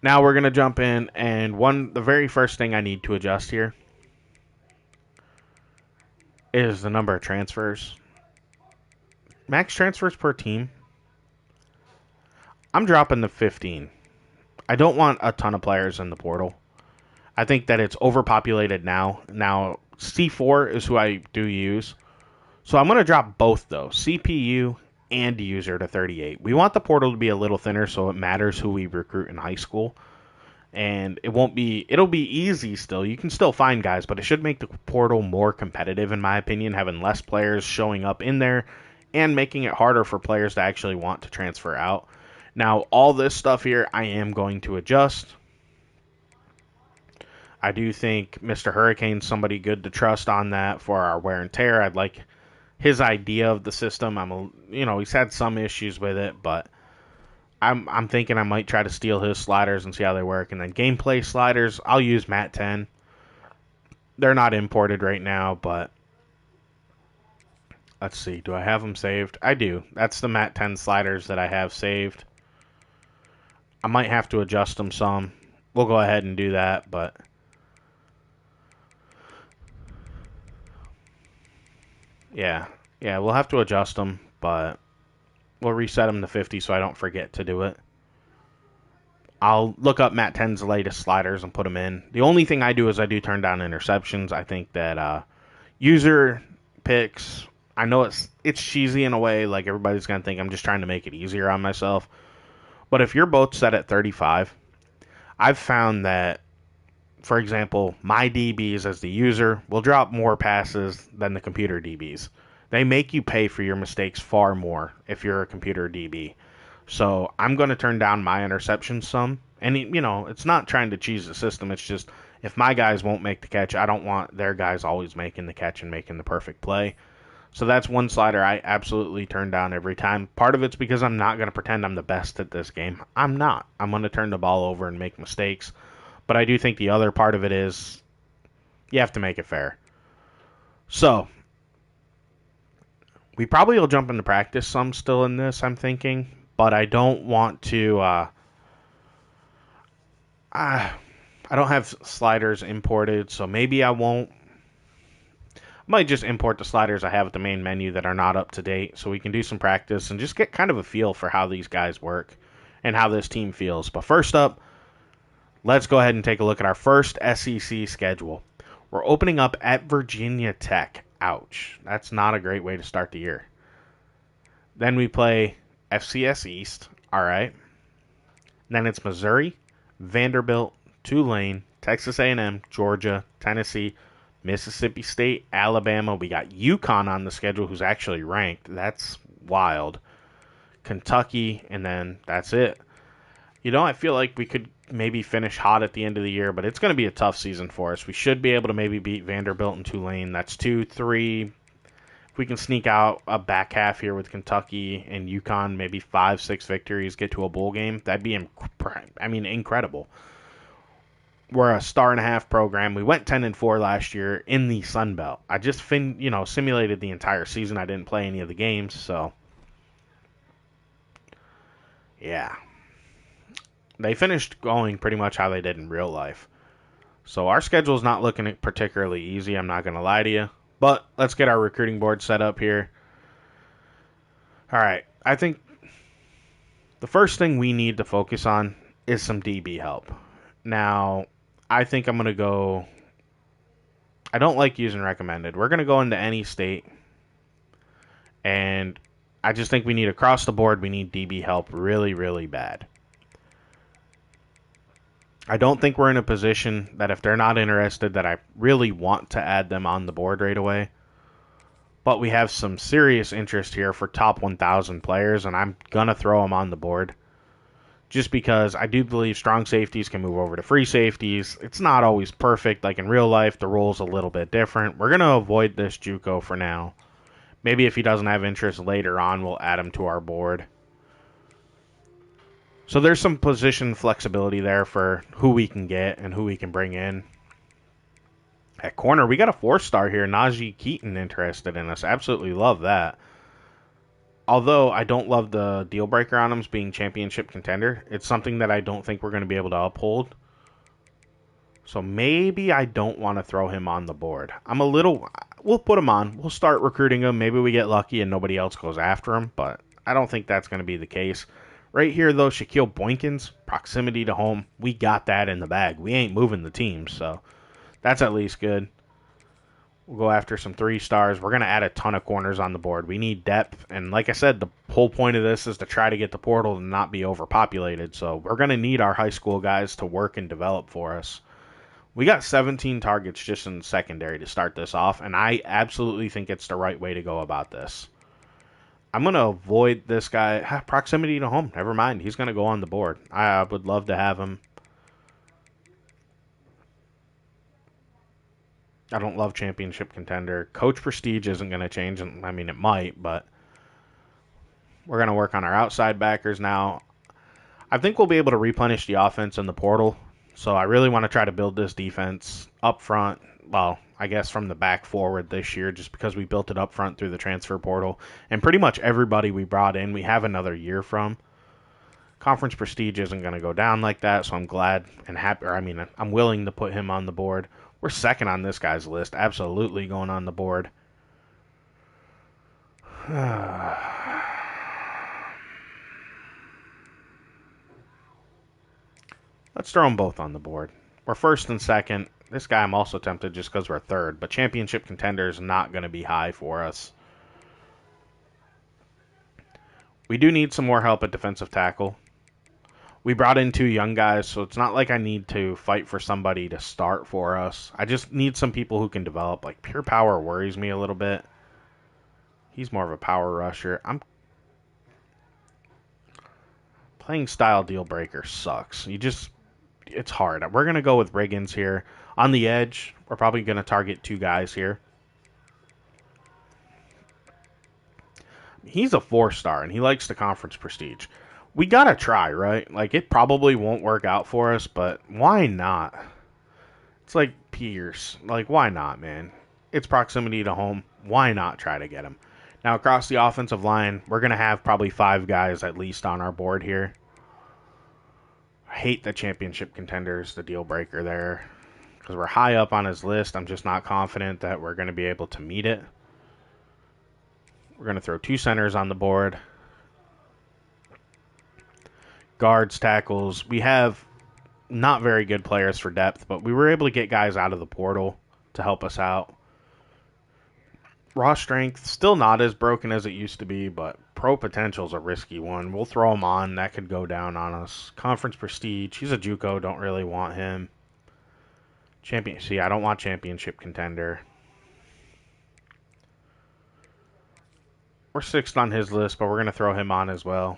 Now we're going to jump in, and the very first thing I need to adjust here is the number of transfers. Max transfers per team. I'm dropping to 15. I don't want a ton of players in the portal. I think that it's overpopulated now. Now, C4 is who I do use. So I'm going to drop both, though, CPU and user to 38. We want the portal to be a little thinner so it matters who we recruit in high school. And it'll be easy still. You can still find guys, but it should make the portal more competitive, in my opinion, having less players showing up in there and making it harder for players to actually want to transfer out. Now, all this stuff here, I am going to adjust. I do think Mr. Hurricane's somebody good to trust on that for our wear and tear. I'd like his idea of the system. He's had some issues with it, but I'm thinking I might try to steal his sliders and see how they work. And then gameplay sliders, I'll use Mat 10. They're not imported right now, but let's see. Do I have them saved? I do. That's the Mat 10 sliders that I have saved. I might have to adjust them some. We'll go ahead and do that, but yeah, we'll have to adjust them, but we'll reset them to 50 so I don't forget to do it. I'll look up Mat 10's latest sliders and put them in. The only thing I do is I do turn down interceptions. I think that user picks, I know it's cheesy in a way, like everybody's going to think I'm just trying to make it easier on myself. But if you're both set at 35, I've found that, for example, my DBs as the user will drop more passes than the computer DBs. They make you pay for your mistakes far more if you're a computer DB. So I'm going to turn down my interceptions some. And, it's not trying to cheese the system. It's just if my guys won't make the catch, I don't want their guys always making the catch and making the perfect play. So that's one slider I absolutely turn down every time. Part of it's because I'm not going to pretend I'm the best at this game. I'm not. I'm going to turn the ball over and make mistakes. But I do think the other part of it is you have to make it fair. So we probably will jump into practice some still in this, I'm thinking. But I don't want to... I don't have sliders imported, so maybe I won't. I might just import the sliders I have at the main menu that are not up to date so we can do some practice and just get kind of a feel for how these guys work and how this team feels. But first up, let's go ahead and take a look at our first SEC schedule. We're opening up at Virginia Tech. Ouch. That's not a great way to start the year. Then we play FCS East. All right. Then it's Missouri, Vanderbilt, Tulane, Texas A&M, Georgia, Tennessee, Mississippi State, Alabama. We got UConn on the schedule, who's actually ranked. That's wild. Kentucky, and then that's it. I feel like we could maybe finish hot at the end of the year, but it's going to be a tough season for us. We should be able to maybe beat Vanderbilt and Tulane. That's 2, 3. If we can sneak out a back half here with Kentucky and UConn, maybe 5, 6 victories, get to a bowl game, that'd be, incredible. We're a 1.5-star program. We went 10-4 last year in the Sun Belt. I just simulated the entire season. I didn't play any of the games, so yeah. They finished going pretty much how they did in real life. So our schedule is not looking particularly easy, I'm not going to lie to you. But let's get our recruiting board set up here. All right, I think the first thing we need to focus on is some DB help. Now, I think I'm going to go. I don't like using recommended. We're going to go into any state, and I just think we need across the board, we need DB help really, really bad. I don't think we're in a position that if they're not interested that I really want to add them on the board right away. But we have some serious interest here for top 1,000 players, and I'm going to throw them on the board. Just because I do believe strong safeties can move over to free safeties. It's not always perfect. Like in real life, the rule's a little bit different. We're going to avoid this JUCO for now. Maybe if he doesn't have interest later on, we'll add him to our board. So there's some position flexibility there for who we can get and who we can bring in. At corner, we got a 4-star here, Najee Keaton, interested in us. Absolutely love that. Although I don't love the deal breaker on him being championship contender. It's something that I don't think we're going to be able to uphold. So maybe I don't want to throw him on the board. We'll put him on. We'll start recruiting him. Maybe we get lucky and nobody else goes after him, but I don't think that's going to be the case. Right here, though, Shaquille Boykins, proximity to home. We got that in the bag. We ain't moving the team, so that's at least good. We'll go after some 3-stars. We're going to add a ton of corners on the board. We need depth, and like I said, the whole point of this is to try to get the portal and not be overpopulated, so we're going to need our high school guys to work and develop for us. We got 17 targets just in the secondary to start this off, and I absolutely think it's the right way to go about this. I'm going to avoid this guy. Proximity to home. Never mind. He's going to go on the board. I would love to have him. I don't love championship contender. Coach prestige isn't going to change. I mean, it might, but we're going to work on our outside backers now. I think we'll be able to replenish the offense in the portal. So I really want to try to build this defense up front. Well, I guess from the back forward this year, just because we built it up front through the transfer portal. And pretty much everybody we brought in, we have another year from. Conference prestige isn't going to go down like that, so I'm glad and happy. I'm willing to put him on the board. We're second on this guy's list. Absolutely going on the board. Let's throw them both on the board. We're first and second. This guy I'm also tempted just because we're third, but championship contender is not going to be high for us. We do need some more help at defensive tackle. We brought in 2 young guys, so it's not like I need to fight for somebody to start for us. I just need some people who can develop. Like, pure power worries me a little bit. He's more of a power rusher. Playing style deal breaker sucks. It's hard. We're going to go with Riggins here. On the edge, we're probably going to target 2 guys here. He's a 4-star, and he likes the conference prestige. We got to try, right? Like, it probably won't work out for us, but why not? It's like Pierce. Like, why not, man? It's proximity to home. Why not try to get him? Now, across the offensive line, we're going to have probably 5 guys at least on our board here. I hate the championship contenders, the deal breaker there. Because we're high up on his list. I'm just not confident that we're going to be able to meet it. We're going to throw 2 centers on the board. Guards, tackles. We have not very good players for depth, but we were able to get guys out of the portal to help us out. Raw strength, still not as broken as it used to be, but pro potential is a risky one. We'll throw him on. That could go down on us. Conference prestige. He's a JUCO. Don't really want him. I don't want championship contender. We're 6th on his list, but we're going to throw him on as well.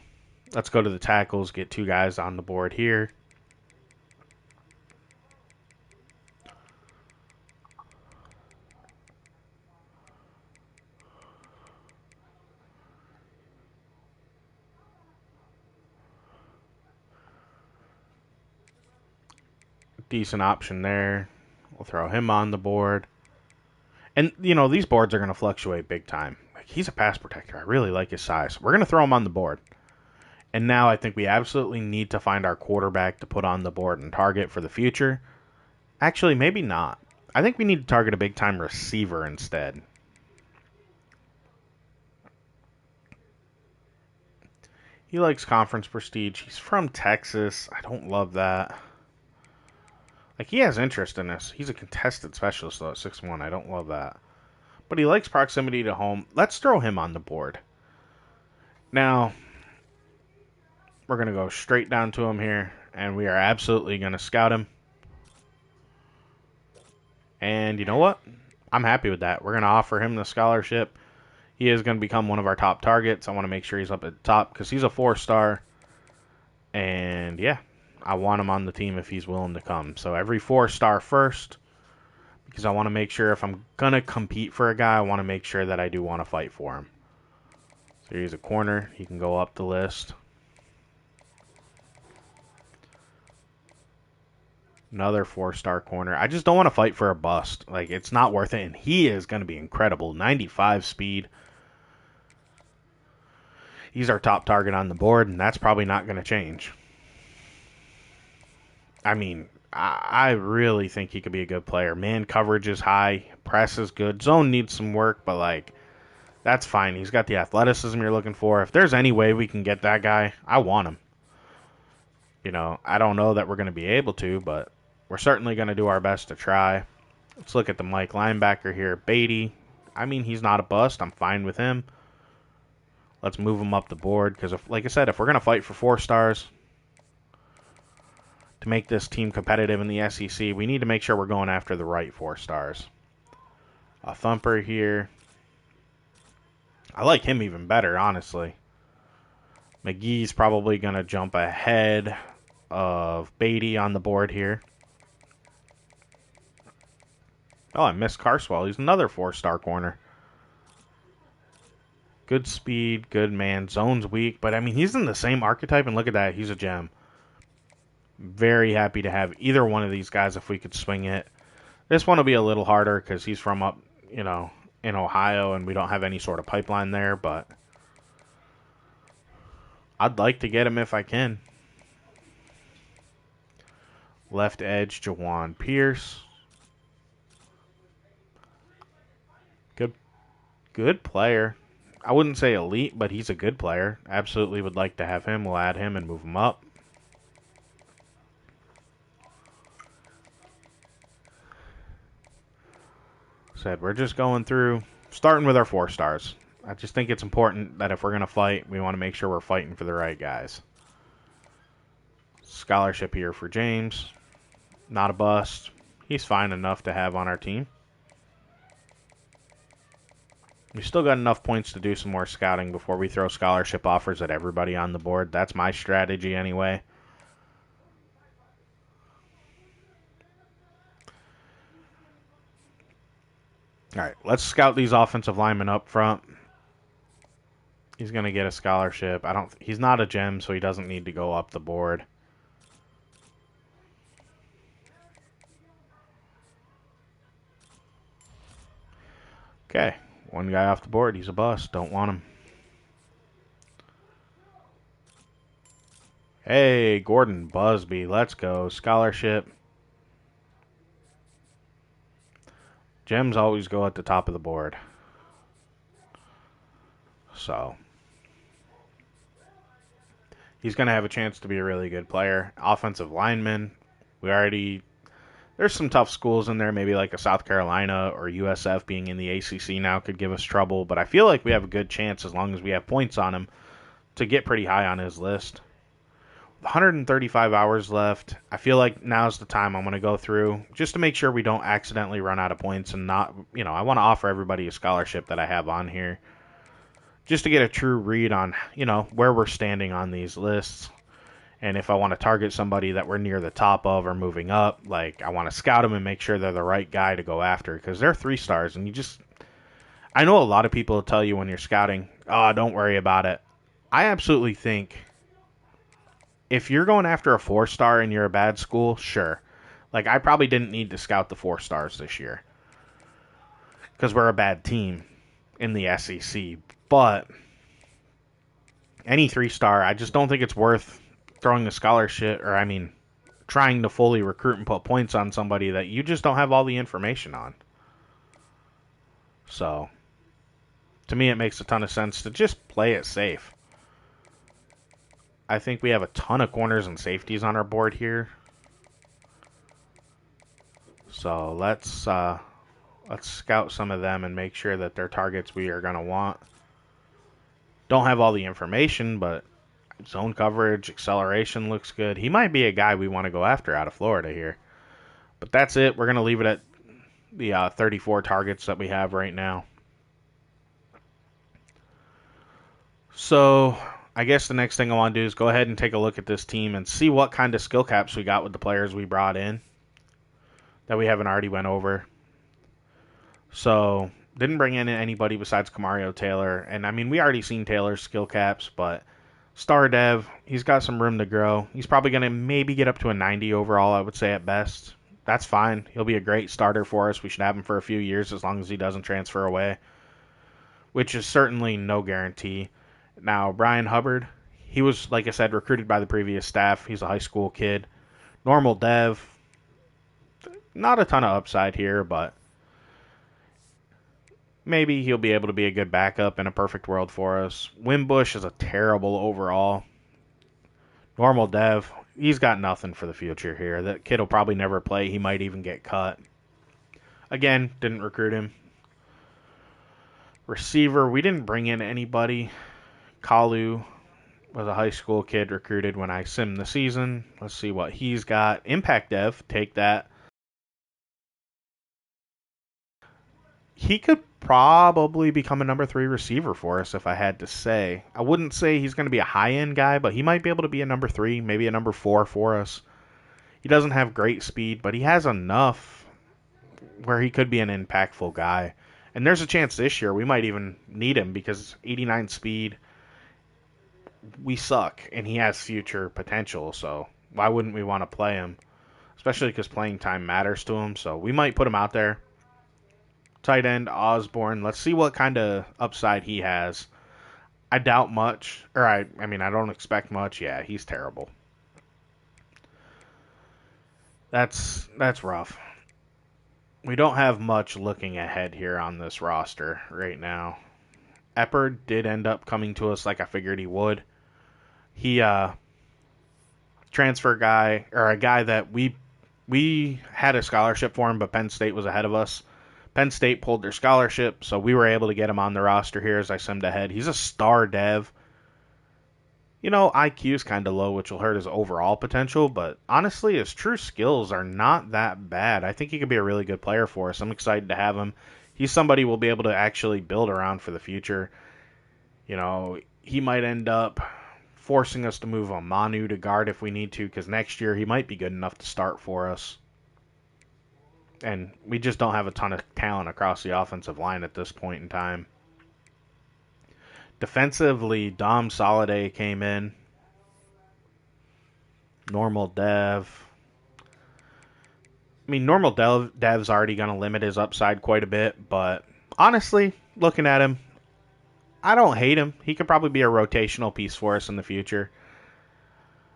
Let's go to the tackles, get 2 guys on the board here. Decent option there. We'll throw him on the board. And, these boards are going to fluctuate big time. Like, he's a pass protector. I really like his size. We're going to throw him on the board. And now I think we absolutely need to find our quarterback to put on the board and target for the future. Actually, maybe not. I think we need to target a big-time receiver instead. He likes conference prestige. He's from Texas. I don't love that. Like, he has interest in this. He's a contested specialist, though, at 6'1". I don't love that. But he likes proximity to home. Let's throw him on the board. Now, we're going to go straight down to him here, and we are absolutely going to scout him. And you know what? I'm happy with that. We're going to offer him the scholarship. He is going to become one of our top targets. I want to make sure he's up at the top because he's a 4-star. And yeah, I want him on the team if he's willing to come. So every 4-star first, because I want to make sure if I'm going to compete for a guy, I want to make sure that I do want to fight for him. So he's a corner. He can go up the list. Another 4-star corner. I just don't want to fight for a bust. Like, it's not worth it. And he is going to be incredible. 95 speed. He's our top target on the board, and that's probably not going to change. I mean, I really think he could be a good player. Man coverage is high. Press is good. Zone needs some work, but, like, that's fine. He's got the athleticism you're looking for. If there's any way we can get that guy, I want him. You know, I don't know that we're going to be able to, but we're certainly going to do our best to try. Let's look at the Mike linebacker here. Beatty. I mean, he's not a bust. I'm fine with him. Let's move him up the board because, like I said, if we're going to fight for 4 stars to make this team competitive in the SEC, we need to make sure we're going after the right 4 stars. A thumper here. I like him even better, honestly. McGee's probably going to jump ahead of Beatty on the board here. Oh, I missed Carswell. He's another 4-star corner. Good speed, good man. Zone's weak, but I mean, he's in the same archetype, and look at that. He's a gem. Very happy to have either one of these guys if we could swing it. This one will be a little harder because he's from up, you know, in Ohio, and we don't have any sort of pipeline there, but I'd like to get him if I can. Left edge, Jawan Pierce. Good player. I wouldn't say elite, but he's a good player. Absolutely would like to have him. We'll add him and move him up. Said we're just going through, starting with our 4 stars. I just think it's important that if we're going to fight, we want to make sure we're fighting for the right guys. Scholarship here for James. Not a bust. He's fine enough to have on our team. We still got enough points to do some more scouting before we throw scholarship offers at everybody on the board. That's my strategy anyway. All right, let's scout these offensive linemen up front. He's going to get a scholarship. He's not a gem, so he doesn't need to go up the board. Okay, one guy off the board. He's a bust. Don't want him. Hey, Gordon Busby. Let's go. Scholarship. Gems always go at the top of the board. So he's going to have a chance to be a really good player. Offensive lineman. There's some tough schools in there, maybe like a South Carolina or USF being in the ACC now could give us trouble, but I feel like we have a good chance as long as we have points on him to get pretty high on his list. 135 hours left. I feel like now's the time I'm going to go through just to make sure we don't accidentally run out of points and not, I want to offer everybody a scholarship that I have on here just to get a true read on, where we're standing on these lists. And if I want to target somebody that we're near the top of or moving up, like I want to scout them and make sure they're the right guy to go after because they're 3 stars. And I know a lot of people will tell you when you're scouting, oh, don't worry about it. I absolutely think if you're going after a 4-star and you're a bad school, sure. Like I probably didn't need to scout the 4 stars this year because we're a bad team in the SEC. But any 3-star. I just don't think it's worth throwing a scholarship, or I mean, trying to fully recruit and put points on somebody that you just don't have all the information on. So, to me, it makes a ton of sense to just play it safe. I think we have a ton of corners and safeties on our board here. So let's scout some of them and make sure that they're targets we are going to want. Don't have all the information, but zone coverage, acceleration looks good. He might be a guy we want to go after out of Florida here. But that's it. We're going to leave it at the 34 targets that we have right now. So I guess the next thing I want to do is go ahead and take a look at this team and see what kind of skill caps we got with the players we brought in that we haven't already went over. So didn't bring in anybody besides Kamario Taylor. And I mean, we already seen Taylor's skill caps, but star dev, he's got some room to grow. He's probably going to maybe get up to a 90 overall, I would say at best. That's fine. He'll be a great starter for us. We should have him for a few years as long as he doesn't transfer away, which is certainly no guarantee. Now, Brian Hubbard, he was, like I said, recruited by the previous staff. He's a high school kid. Normal dev, not a ton of upside here, but maybe he'll be able to be a good backup in a perfect world for us. Wimbush is a terrible overall. Normal dev, he's got nothing for the future here. That kid will probably never play. He might even get cut. Again, didn't recruit him. Receiver, we didn't bring in anybody. Kalu was a high school kid recruited when I simmed the season. Let's see what he's got. Impact dev, take that. He could probably become a number 3 receiver for us if I had to say. I wouldn't say he's going to be a high-end guy, but he might be able to be a number 3, maybe a number 4 for us. He doesn't have great speed, but he has enough where he could be an impactful guy. And there's a chance this year we might even need him because 89 speed, we suck, and he has future potential, so why wouldn't we want to play him? Especially because playing time matters to him, so we might put him out there. Tight end, Osborne. Let's see what kind of upside he has. I doubt much. Or, I mean, I don't expect much. Yeah, he's terrible. That's rough. We don't have much looking ahead here on this roster right now. Epper did end up coming to us like I figured he would. He, transfer guy, or a guy that we had a scholarship for him, but Penn State was ahead of us. Penn State pulled their scholarship, so we were able to get him on the roster here as I simmed ahead. He's a star dev. You know, IQ is kind of low, which will hurt his overall potential, but honestly, his true skills are not that bad. I think he could be a really good player for us. I'm excited to have him. He's somebody we'll be able to actually build around for the future. You know, he might end up forcing us to move on Manu to guard if we need to, because next year he might be good enough to start for us. And we just don't have a ton of talent across the offensive line at this point in time. Defensively, Dom Soliday came in. Normal dev. I mean, normal dev's already going to limit his upside quite a bit, but honestly, looking at him, I don't hate him. He could probably be a rotational piece for us in the future.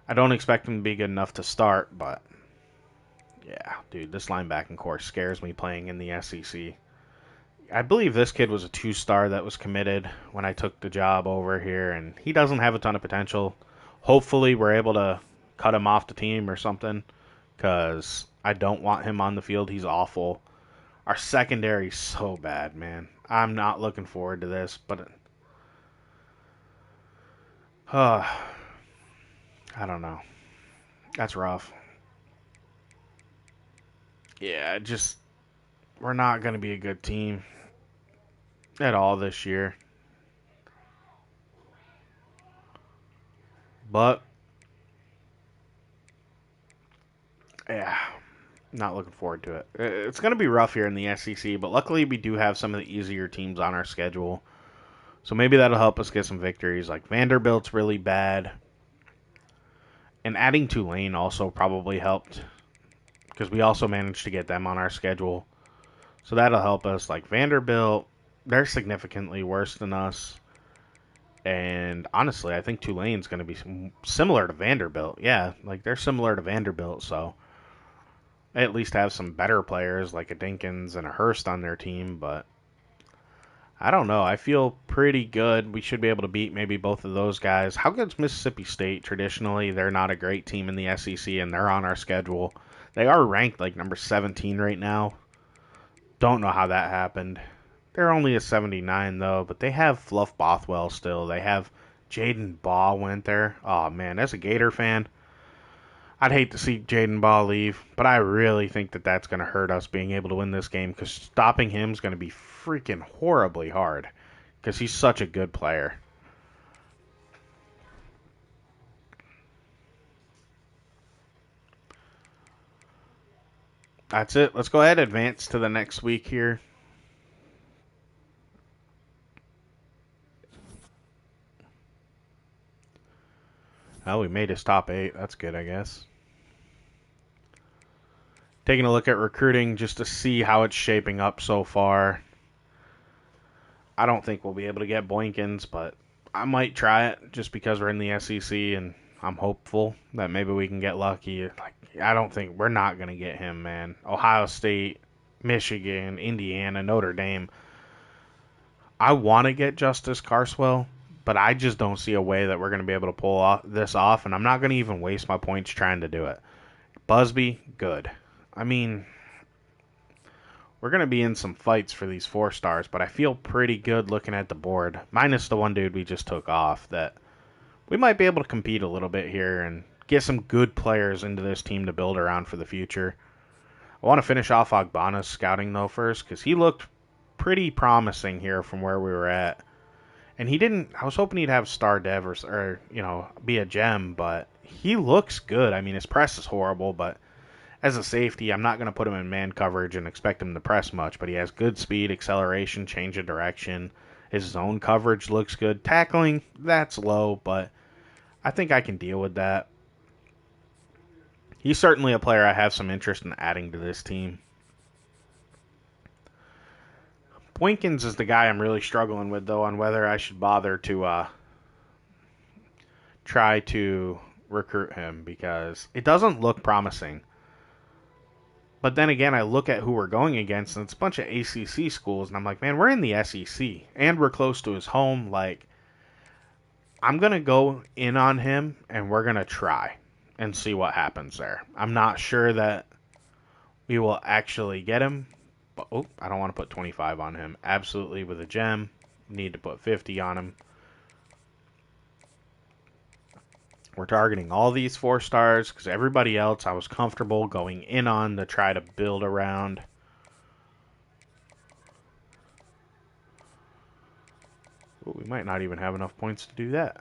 I don't expect him to be good enough to start, but yeah, dude, this linebacking core scares me playing in the SEC. I believe this kid was a 2-star that was committed when I took the job over here, and he doesn't have a ton of potential. Hopefully we're able to cut him off the team or something, because I don't want him on the field. He's awful. Our secondary's so bad, man. I'm not looking forward to this, but I don't know. That's rough. Yeah, we're not going to be a good team at all this year. But, yeah, not looking forward to it. It's going to be rough here in the SEC, but luckily we do have some of the easier teams on our schedule. So maybe that'll help us get some victories. Like Vanderbilt's really bad. And adding Tulane also probably helped, because we also managed to get them on our schedule. So that'll help us. Like Vanderbilt, they're significantly worse than us. And honestly, I think Tulane's going to be similar to Vanderbilt. Yeah, like they're similar to Vanderbilt, so they at least have some better players like a Dinkins and a Hurst on their team, but I don't know. I feel pretty good. We should be able to beat maybe both of those guys. How good's Mississippi State? Traditionally, they're not a great team in the SEC, and they're on our schedule. They are ranked like number 17 right now. Don't know how that happened. They're only a 79 though, but they have Fluff Bothwell still. They have Jaden Baugh went there. Oh man, as a Gator fan, I'd hate to see Jaden Baugh leave, but I really think that that's going to hurt us being able to win this game because stopping him is going to be freaking horribly hard because he's such a good player. That's it. Let's go ahead and advance to the next week here. Well, we made his top 8. That's good, I guess. Taking a look at recruiting just to see how it's shaping up so far. I don't think we'll be able to get Boykins, but I might try it just because we're in the SEC and I'm hopeful that maybe we can get lucky. Like, I don't think we're not going to get him, man. Ohio State, Michigan, Indiana, Notre Dame. I want to get Justice Carswell, but I just don't see a way that we're going to be able to pull this off, and I'm not going to even waste my points trying to do it. Busby, good. I mean, we're going to be in some fights for these 4 stars, but I feel pretty good looking at the board, minus the one dude we just took off, that we might be able to compete a little bit here and get some good players into this team to build around for the future. I want to finish off Ogbonna's scouting, though, first, because he looked pretty promising here from where we were at. And he didn't, I was hoping he'd have star dev or be a gem, but he looks good. I mean, his press is horrible, but as a safety, I'm not going to put him in man coverage and expect him to press much, but he has good speed, acceleration, change of direction. His zone coverage looks good. Tackling, that's low, but I think I can deal with that. He's certainly a player I have some interest in adding to this team. Boykins is the guy I'm really struggling with, though, on whether I should bother to try to recruit him because it doesn't look promising. But then again, I look at who we're going against, and it's a bunch of ACC schools, and I'm like, man, we're in the SEC, and we're close to his home. Like, I'm going to go in on him, and we're going to try and see what happens there. I'm not sure that we will actually get him. But, I don't want to put 25 on him. Absolutely with a gem. Need to put 50 on him. We're targeting all these 4 stars because everybody else I was comfortable going in on to try to build around. We might not even have enough points to do that.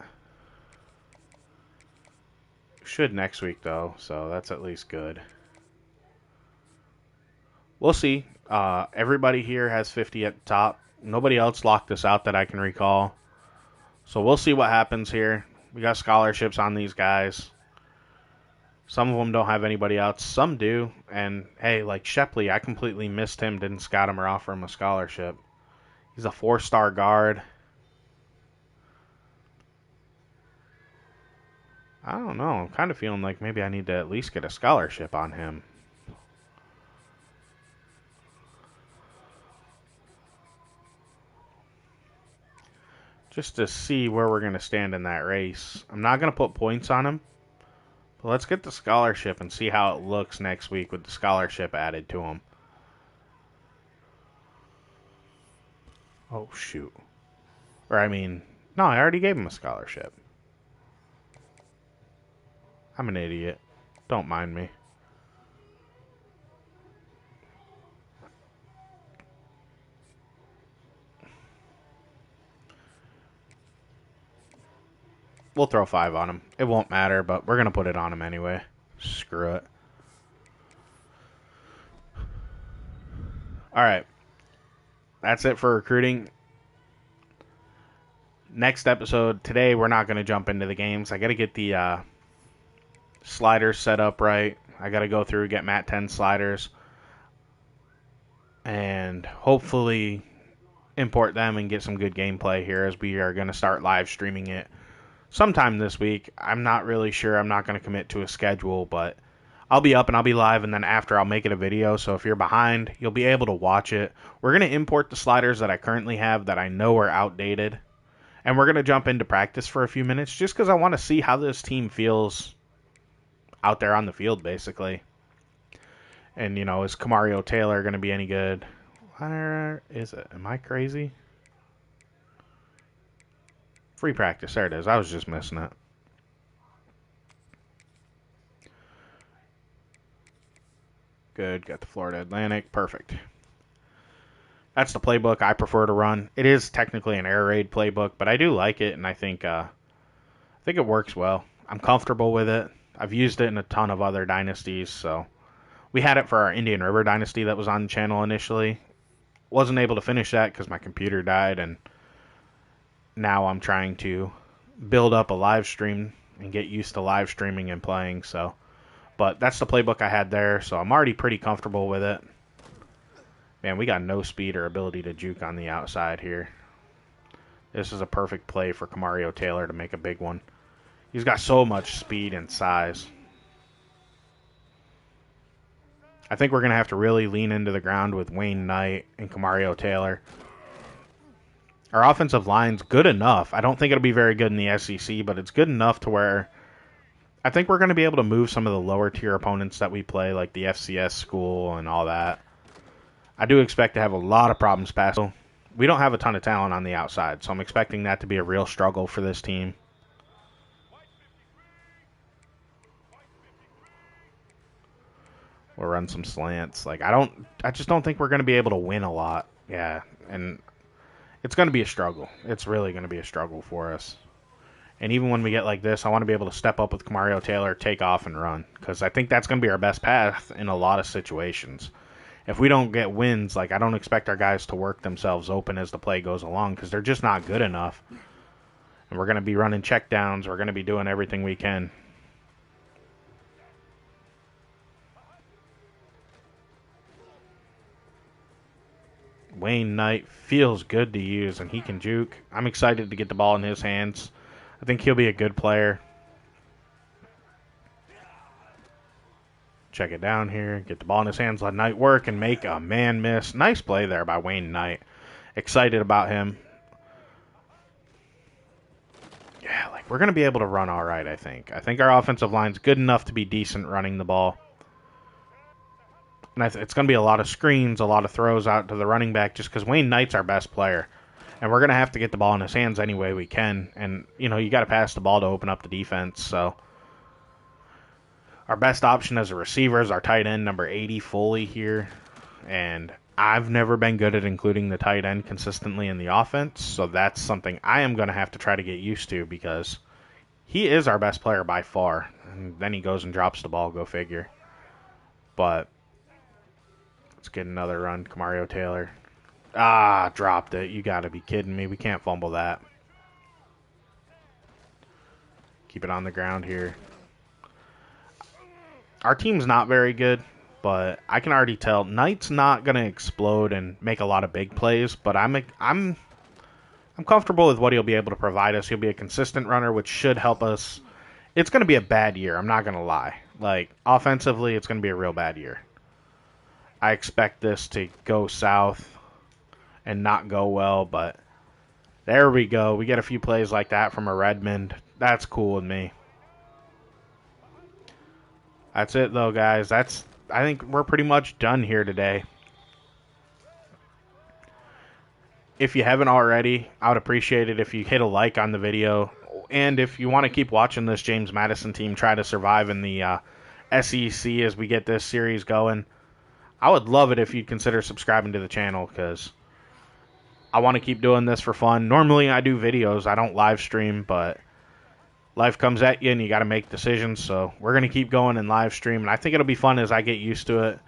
Should next week, though, so that's at least good. We'll see. Everybody here has 50 at the top. Nobody else locked this out that I can recall. So we'll see what happens here. We got scholarships on these guys. Some of them don't have anybody else. Some do. And, hey, like Shepley, I completely missed him, didn't scout him or offer him a scholarship. He's a 4-star guard. I don't know. I'm kind of feeling like maybe I need to at least get a scholarship on him. Just to see where we're going to stand in that race. I'm not going to put points on him. But let's get the scholarship and see how it looks next week with the scholarship added to him. Oh, shoot. Or, I mean, no, I already gave him a scholarship. I'm an idiot. Don't mind me. We'll throw 5 on him. It won't matter, but we're going to put it on him anyway. Screw it. All right. That's it for recruiting. Next episode, today we're not going to jump into the games. I got to get the sliders set up right. I got to go through, get Mat 10 sliders. And hopefully import them and get some good gameplay here, as we are going to start live streaming it sometime this week. I'm not really sure. I'm not going to commit to a schedule, but I'll be up and I'll be live, and then after I'll make it a video, so if you're behind, you'll be able to watch it. We're going to import the sliders that I currently have that I know are outdated, and we're going to jump into practice for a few minutes just because I want to see how this team feels out there on the field, basically. And, you know, is Kamario Taylor going to be any good? Where is it? Am I crazy? Free practice. There it is. I was just missing it. Good. Got the Florida Atlantic. Perfect. That's the playbook I prefer to run. It is technically an air raid playbook, but I do like it, and I think it works well. I'm comfortable with it. I've used it in a ton of other dynasties, so we had it for our Indian River dynasty that was on the channel initially. Wasn't able to finish that because my computer died, and now I'm trying to build up a live stream and get used to live streaming and playing. So, but that's the playbook I had there, so I'm already pretty comfortable with it. Man, we got no speed or ability to juke on the outside here. This is a perfect play for Kamario Taylor to make a big one. He's got so much speed and size. I think we're going to have to really lean into the ground with Wayne Knight and Kamario Taylor. Our offensive line's good enough. I don't think it'll be very good in the SEC, but it's good enough to where I think we're going to be able to move some of the lower tier opponents that we play, like the FCS school and all that. I do expect to have a lot of problems passing. We don't have a ton of talent on the outside, so I'm expecting that to be a real struggle for this team. We'll run some slants. I just don't think we're going to be able to win a lot. Yeah, and it's going to be a struggle. It's really going to be a struggle for us. And even when we get like this, I want to be able to step up with Kamario Taylor, take off, and run, because I think that's going to be our best path in a lot of situations. If we don't get wins, I don't expect our guys to work themselves open as the play goes along, because they're just not good enough. And we're going to be running checkdowns. We're going to be doing everything we can. Wayne Knight feels good to use, and he can juke. I'm excited to get the ball in his hands. I think he'll be a good player. Check it down here. Get the ball in his hands, let Knight work, and make a man miss. Nice play there by Wayne Knight. Excited about him. Yeah, we're going to be able to run all right, I think. I think our offensive line's good enough to be decent running the ball. And it's going to be a lot of screens, a lot of throws out to the running back, just because Wayne Knight's our best player. And we're going to have to get the ball in his hands any way we can. And, you got to pass the ball to open up the defense. So our best option as a receiver is our tight end, number 80, Foley here. And I've never been good at including the tight end consistently in the offense. So that's something I am going to have to try to get used to, because he is our best player by far. And then he goes and drops the ball, go figure. But let's get another run. Kamario Taylor. Dropped it. You got to be kidding me. We can't fumble that. Keep it on the ground here. Our team's not very good, but I can already tell Knight's not going to explode and make a lot of big plays, but I'm comfortable with what he'll be able to provide us. He'll be a consistent runner, which should help us. It's going to be a bad year. I'm not going to lie. Offensively, it's going to be a real bad year. I expect this to go south and not go well, but there we go. We get a few plays like that from a Redmond. That's cool with me. That's it, though, guys. I think we're pretty much done here today. If you haven't already, I would appreciate it if you hit a like on the video. And if you want to keep watching this James Madison team try to survive in the SEC as we get this series going, I would love it if you'd consider subscribing to the channel, because I want to keep doing this for fun. Normally I do videos. I don't live stream, but life comes at you and you got to make decisions. So we're going to keep going and live stream. And I think it'll be fun as I get used to it.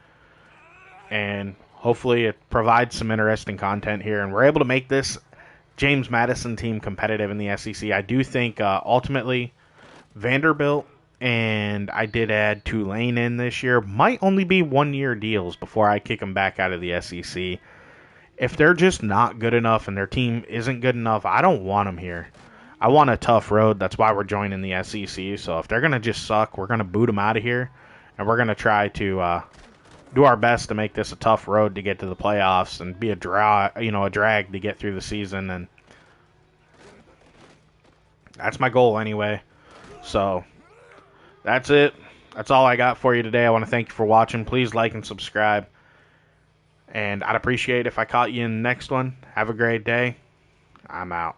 And hopefully it provides some interesting content here. And we're able to make this James Madison team competitive in the SEC. I do think ultimately Vanderbilt, and I did add Tulane in this year, might only be 1-year deals before I kick them back out of the SEC. if they're just not good enough and their team isn't good enough, I don't want them here. I want a tough road. That's why we're joining the SEC. So if they're going to just suck, we're going to boot them out of here, and we're going to try to do our best to make this a tough road to get to the playoffs and be a drag to get through the season. And that's my goal anyway. So that's it. That's all I got for you today. I want to thank you for watching. Please like and subscribe. And I'd appreciate if I caught you in the next one. Have a great day. I'm out.